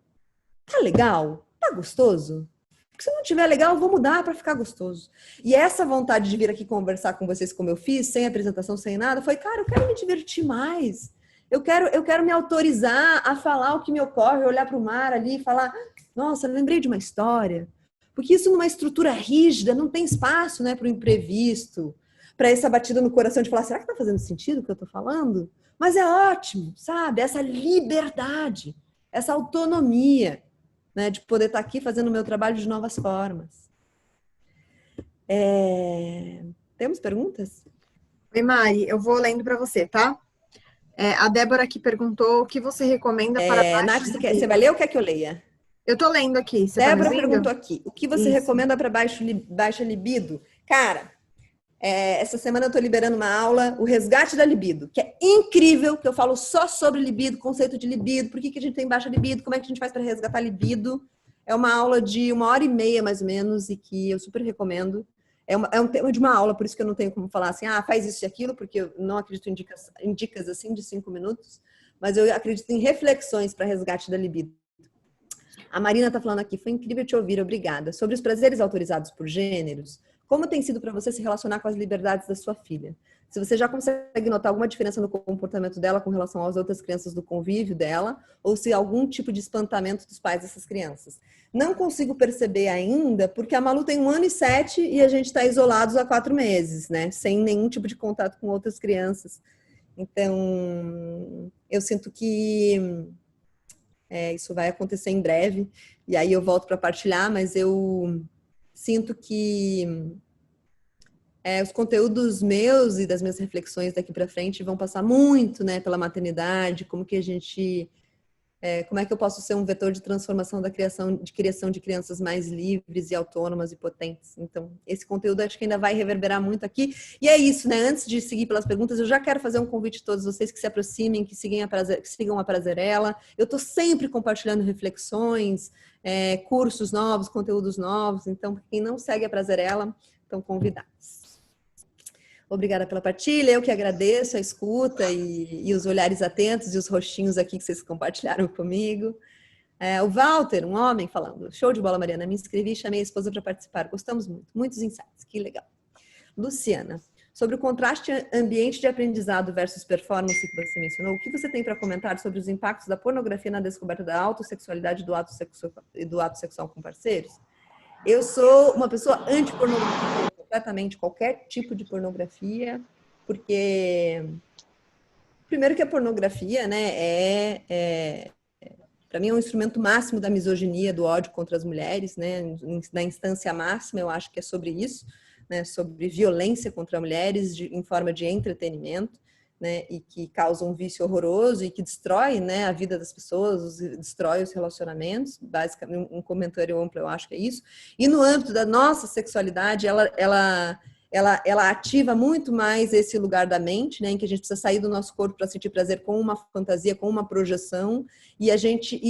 Tá legal? Tá gostoso? Porque se não tiver legal, eu vou mudar para ficar gostoso. E essa vontade de vir aqui conversar com vocês como eu fiz, sem apresentação, sem nada, foi, cara, eu quero me divertir mais. Eu quero me autorizar a falar o que me ocorre, olhar para o mar ali e falar, nossa, eu lembrei de uma história. Porque isso numa estrutura rígida não tem espaço, né, para o imprevisto, para essa batida no coração de falar, será que está fazendo sentido o que eu estou falando? Mas é ótimo, sabe? Essa liberdade, essa autonomia, né, de poder estar aqui fazendo o meu trabalho de novas formas. Temos perguntas? Oi, Mari, eu vou lendo para você, tá? A Débora aqui perguntou o que você recomenda para baixo Nath, libido. você vai ler ou quer que eu leia? Eu tô lendo aqui, você tá me Débora ouvindo? perguntou aqui, o que você Isso. recomenda para baixa libido? Cara, essa semana eu estou liberando uma aula, o resgate da libido, que é incrível, que eu falo só sobre libido, conceito de libido, por que a gente tem baixa libido, como é que a gente faz para resgatar libido. É uma aula de 1h30, mais ou menos, e que eu super recomendo. É um tema de uma aula, por isso que eu não tenho como falar assim, faz isso e aquilo, porque eu não acredito em dicas assim de 5 minutos, mas eu acredito em reflexões para resgate da libido. A Marina está falando aqui, foi incrível te ouvir, obrigada. Sobre os prazeres autorizados por gêneros, como tem sido para você se relacionar com as liberdades da sua filha? Se você já consegue notar alguma diferença no comportamento dela com relação às outras crianças do convívio dela, ou se há algum tipo de espantamento dos pais dessas crianças. Não consigo perceber ainda, porque a Malu tem 1 ano e 7 e a gente está isolados há 4 meses, né? Sem nenhum tipo de contato com outras crianças. Então, eu sinto que isso vai acontecer em breve, e aí eu volto para partilhar, mas eu sinto que os conteúdos meus e das minhas reflexões daqui para frente vão passar muito, né, pela maternidade, como que a gente, como é que eu posso ser um vetor de transformação da criação de crianças mais livres e autônomas e potentes. Então, esse conteúdo acho que ainda vai reverberar muito aqui. E é isso, né? Antes de seguir pelas perguntas, eu já quero fazer um convite a todos vocês que se aproximem, que sigam a Prazerela. Eu estou sempre compartilhando reflexões, cursos novos, conteúdos novos. Então, quem não segue a Prazerela, estão convidados. Obrigada pela partilha, eu que agradeço a escuta e os olhares atentos e os rostinhos aqui que vocês compartilharam comigo. O Walter, um homem, falando, show de bola, Mariana, me inscrevi e chamei a esposa para participar, gostamos muito, muitos insights, que legal. Luciana, sobre o contraste ambiente de aprendizado versus performance que você mencionou, o que você tem para comentar sobre os impactos da pornografia na descoberta da autossexualidade e do ato sexual com parceiros? Eu sou uma pessoa anti-pornografia, completamente qualquer tipo de pornografia, porque primeiro que a pornografia, né, para mim é um instrumento máximo da misoginia, do ódio contra as mulheres, né, na instância máxima eu acho que é sobre isso, né, sobre violência contra mulheres em forma de entretenimento, né, e que causa um vício horroroso e que destrói, né, a vida das pessoas, destrói os relacionamentos, basicamente um comentário amplo eu acho que é isso. E no âmbito da nossa sexualidade, ela ativa muito mais esse lugar da mente, né, em que a gente precisa sair do nosso corpo para sentir prazer com uma fantasia, com uma projeção, e a gente,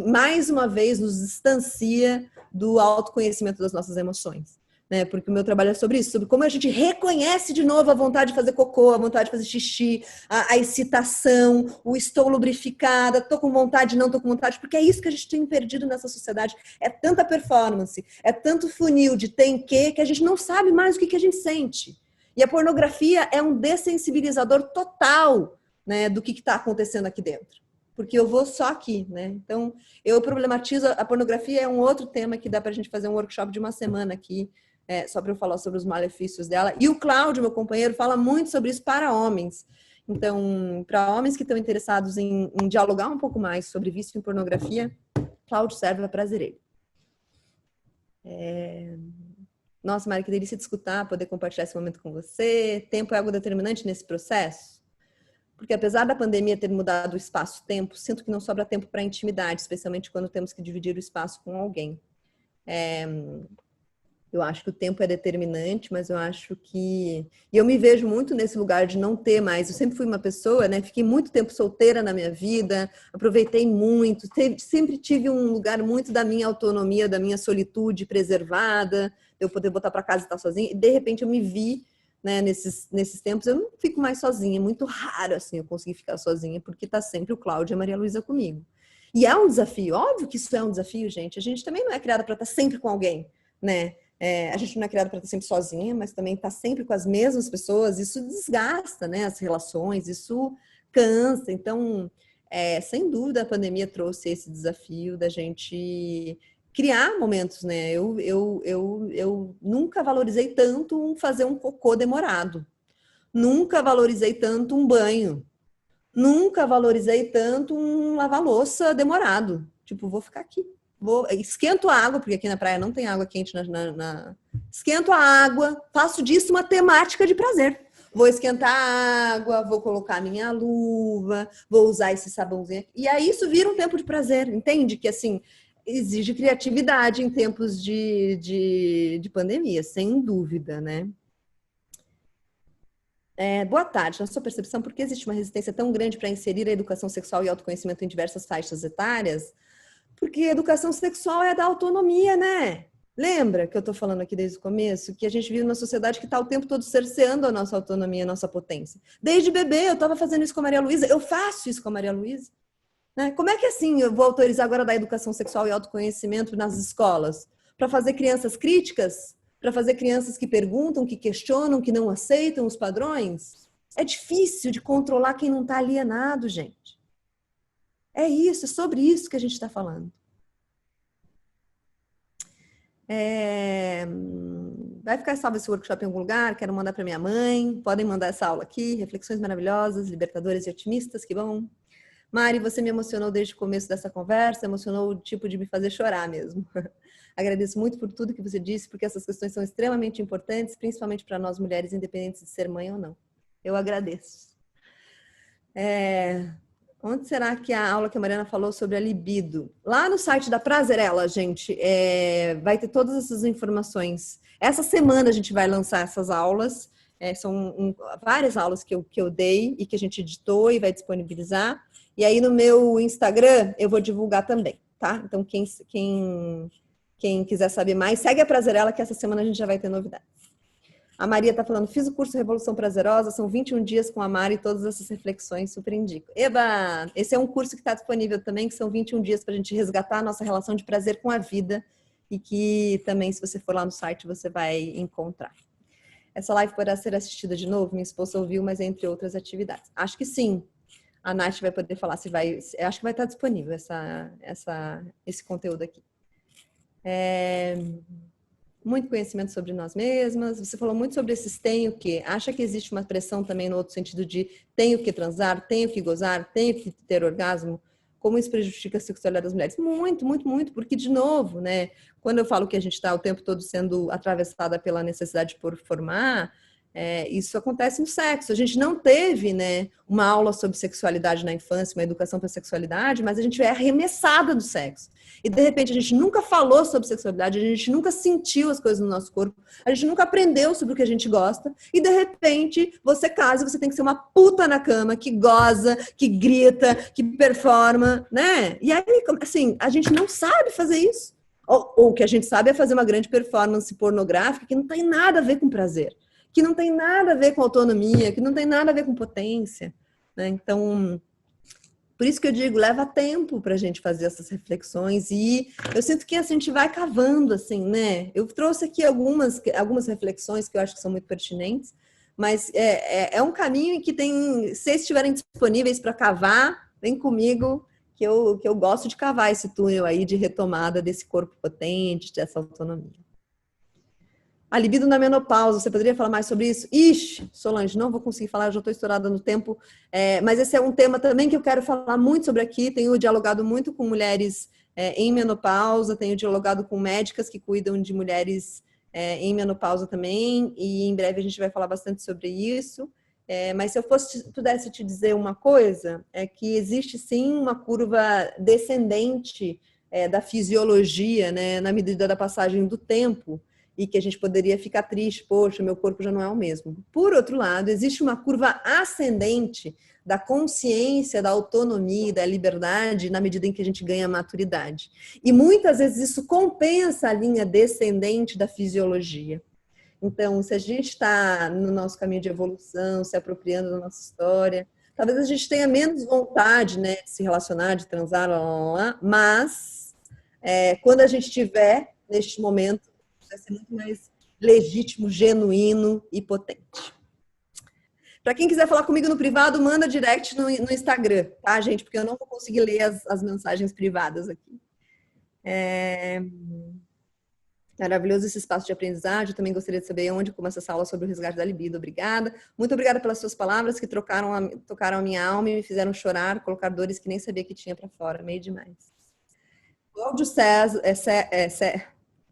mais uma vez, nos distancia do autoconhecimento das nossas emoções. Né, porque o meu trabalho é sobre isso, sobre como a gente reconhece de novo a vontade de fazer cocô, a vontade de fazer xixi, a excitação, o estou lubrificada, estou com vontade, não estou com vontade, porque é isso que a gente tem perdido nessa sociedade. É tanta performance, é tanto funil de tem que a gente não sabe mais o que a gente sente. E a pornografia é um dessensibilizador total, né, do que está acontecendo aqui dentro. Porque eu vou só aqui, né? Então, eu problematizo, a pornografia é um outro tema que dá para a gente fazer um workshop de uma semana aqui, só para eu falar sobre os malefícios dela. E o Cláudio, meu companheiro, fala muito sobre isso para homens. Então, para homens que estão interessados em dialogar um pouco mais sobre vício em pornografia, Cláudio serve a prazer. Nossa, Mari, que delícia de escutar, poder compartilhar esse momento com você. Tempo é algo determinante nesse processo? Porque apesar da pandemia ter mudado o espaço-tempo, sinto que não sobra tempo para intimidade, especialmente quando temos que dividir o espaço com alguém. Eu acho que o tempo é determinante, mas eu acho que... E eu me vejo muito nesse lugar de não ter mais. Eu sempre fui uma pessoa, né? Fiquei muito tempo solteira na minha vida, aproveitei muito, sempre tive um lugar muito da minha autonomia, da minha solitude preservada, de eu poder botar para casa e estar sozinha. E de repente eu me vi, né, nesses tempos, eu não fico mais sozinha. É muito raro, assim, eu conseguir ficar sozinha, porque tá sempre o Cláudio e a Maria Luísa comigo. E é um desafio, óbvio que isso é um desafio, gente. A gente também não é criada para estar sempre com alguém, né? A gente não é criada para estar sempre sozinha, mas também estar sempre com as mesmas pessoas, isso desgasta, né, as relações, isso cansa. Então, sem dúvida, a pandemia trouxe esse desafio da gente criar momentos, né? Eu nunca valorizei tanto fazer um cocô demorado, nunca valorizei tanto um banho, nunca valorizei tanto um lavar-louça demorado. Tipo, vou ficar aqui. Esquento a água, porque aqui na praia não tem água quente. Esquento a água, faço disso uma temática de prazer. Vou esquentar a água, vou colocar minha luva, vou usar esse sabãozinho. E aí isso vira um tempo de prazer, entende? Que assim, exige criatividade em tempos de pandemia, sem dúvida, né? Boa tarde. Na sua percepção, por que existe uma resistência tão grande para inserir a educação sexual e autoconhecimento em diversas faixas etárias? Porque educação sexual é da autonomia, né? Lembra que eu estou falando aqui desde o começo? Que a gente vive numa sociedade que está o tempo todo cerceando a nossa autonomia, a nossa potência. Desde bebê, eu estava fazendo isso com a Maria Luísa, eu faço isso com a Maria Luísa. Né? Como é que assim eu vou autorizar agora a dar educação sexual e autoconhecimento nas escolas? Para fazer crianças críticas? Para fazer crianças que perguntam, que questionam, que não aceitam os padrões? É difícil de controlar quem não está alienado, gente. É isso, é sobre isso que a gente está falando. Vai ficar salvo esse workshop em algum lugar? Quero mandar para minha mãe. Podem mandar essa aula aqui. Reflexões maravilhosas, libertadoras e otimistas, que bom. Mari, você me emocionou desde o começo dessa conversa, emocionou o tipo de me fazer chorar mesmo. Agradeço muito por tudo que você disse, porque essas questões são extremamente importantes, principalmente para nós mulheres, independentes de ser mãe ou não. Eu agradeço. Onde será que a aula que a Mariana falou sobre a libido? Lá no site da Prazerela, gente, vai ter todas essas informações. Essa semana a gente vai lançar essas aulas. São várias aulas que eu dei e que a gente editou e vai disponibilizar. E aí no meu Instagram eu vou divulgar também, tá? Então quem quiser saber mais, segue a Prazerela, que essa semana a gente já vai ter novidades. A Maria está falando, fiz o curso Revolução Prazerosa, são 21 dias com a Mari e todas essas reflexões, super indico. Eba! Esse é um curso que está disponível também, que são 21 dias para a gente resgatar a nossa relação de prazer com a vida e que também, se você for lá no site, você vai encontrar. Essa live poderá ser assistida de novo? Minha esposa ouviu, mas entre outras atividades. Acho que sim. A Nath vai poder falar se vai... Acho que vai estar disponível esse conteúdo aqui. Muito conhecimento sobre nós mesmas. Você falou muito sobre esses tenho que. Acha que existe uma pressão também no outro sentido de tenho que transar, tenho que gozar, tenho que ter orgasmo? Como isso prejudica a sexualidade das mulheres? Muito, muito, muito, porque, de novo, né? Quando eu falo que a gente está o tempo todo sendo atravessada pela necessidade por formar, isso acontece no sexo. A gente não teve, né, uma aula sobre sexualidade na infância, uma educação para sexualidade, mas a gente é arremessada do sexo. E, de repente, a gente nunca falou sobre sexualidade, a gente nunca sentiu as coisas no nosso corpo, a gente nunca aprendeu sobre o que a gente gosta, e, de repente, você casa e você tem que ser uma puta na cama, que goza, que grita, que performa, né? E aí, assim, a gente não sabe fazer isso. Ou o que a gente sabe é fazer uma grande performance pornográfica que não tem nada a ver com prazer, que não tem nada a ver com autonomia, que não tem nada a ver com potência, né? Então, por isso que eu digo, leva tempo para a gente fazer essas reflexões e eu sinto que assim, a gente vai cavando, assim, né? Eu trouxe aqui algumas reflexões que eu acho que são muito pertinentes, mas é um caminho em que tem, se vocês estiverem disponíveis para cavar, vem comigo, que eu gosto de cavar esse túnel aí de retomada desse corpo potente, dessa autonomia. A libido na menopausa, você poderia falar mais sobre isso? Ixi, Solange, não vou conseguir falar, eu já estou estourada no tempo, mas esse é um tema também que eu quero falar muito sobre aqui, tenho dialogado muito com mulheres em menopausa, tenho dialogado com médicas que cuidam de mulheres em menopausa também, e em breve a gente vai falar bastante sobre isso, mas se eu pudesse te dizer uma coisa, é que existe sim uma curva descendente da fisiologia, né, na medida da passagem do tempo, e que a gente poderia ficar triste, poxa, meu corpo já não é o mesmo. Por outro lado, existe uma curva ascendente da consciência, da autonomia, da liberdade, na medida em que a gente ganha maturidade. E muitas vezes isso compensa a linha descendente da fisiologia. Então, se a gente está no nosso caminho de evolução, se apropriando da nossa história, talvez a gente tenha menos vontade, né, de se relacionar, de transar, mas quando a gente estiver neste momento, vai ser muito mais legítimo, genuíno e potente. Para quem quiser falar comigo no privado, manda direct no Instagram, tá, gente? Porque eu não vou conseguir ler as mensagens privadas aqui. Maravilhoso esse espaço de aprendizagem. Eu também gostaria de saber onde começa essa aula sobre o resgate da libido. Obrigada. Muito obrigada pelas suas palavras que tocaram a minha alma e me fizeram chorar, colocar dores que nem sabia que tinha para fora. Meio demais.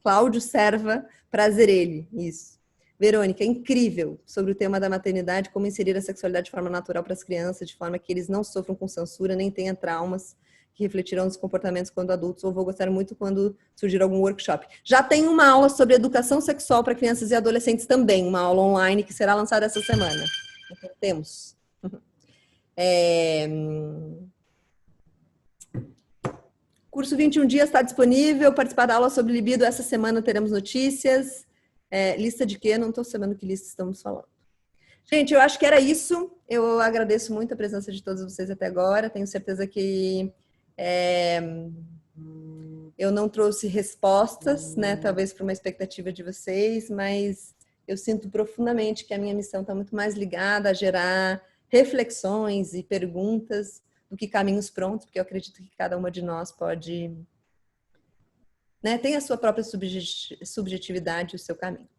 Cláudio Serva Prazerelli, isso. Verônica, incrível, sobre o tema da maternidade, como inserir a sexualidade de forma natural para as crianças, de forma que eles não sofram com censura, nem tenham traumas que refletirão nos comportamentos quando adultos, ou vou gostar muito quando surgir algum workshop. Já tem uma aula sobre educação sexual para crianças e adolescentes também, uma aula online que será lançada essa semana. Então, temos. Curso 21 dias está disponível. Participar da aula sobre libido. Essa semana teremos notícias. Lista de quê? Não estou sabendo que lista estamos falando. Gente, eu acho que era isso. Eu agradeço muito a presença de todos vocês até agora. Tenho certeza que eu não trouxe respostas, né? Talvez para uma expectativa de vocês, mas eu sinto profundamente que a minha missão está muito mais ligada a gerar reflexões e perguntas do que caminhos prontos, porque eu acredito que cada uma de nós pode, né, tem a sua própria subjetividade, o seu caminho.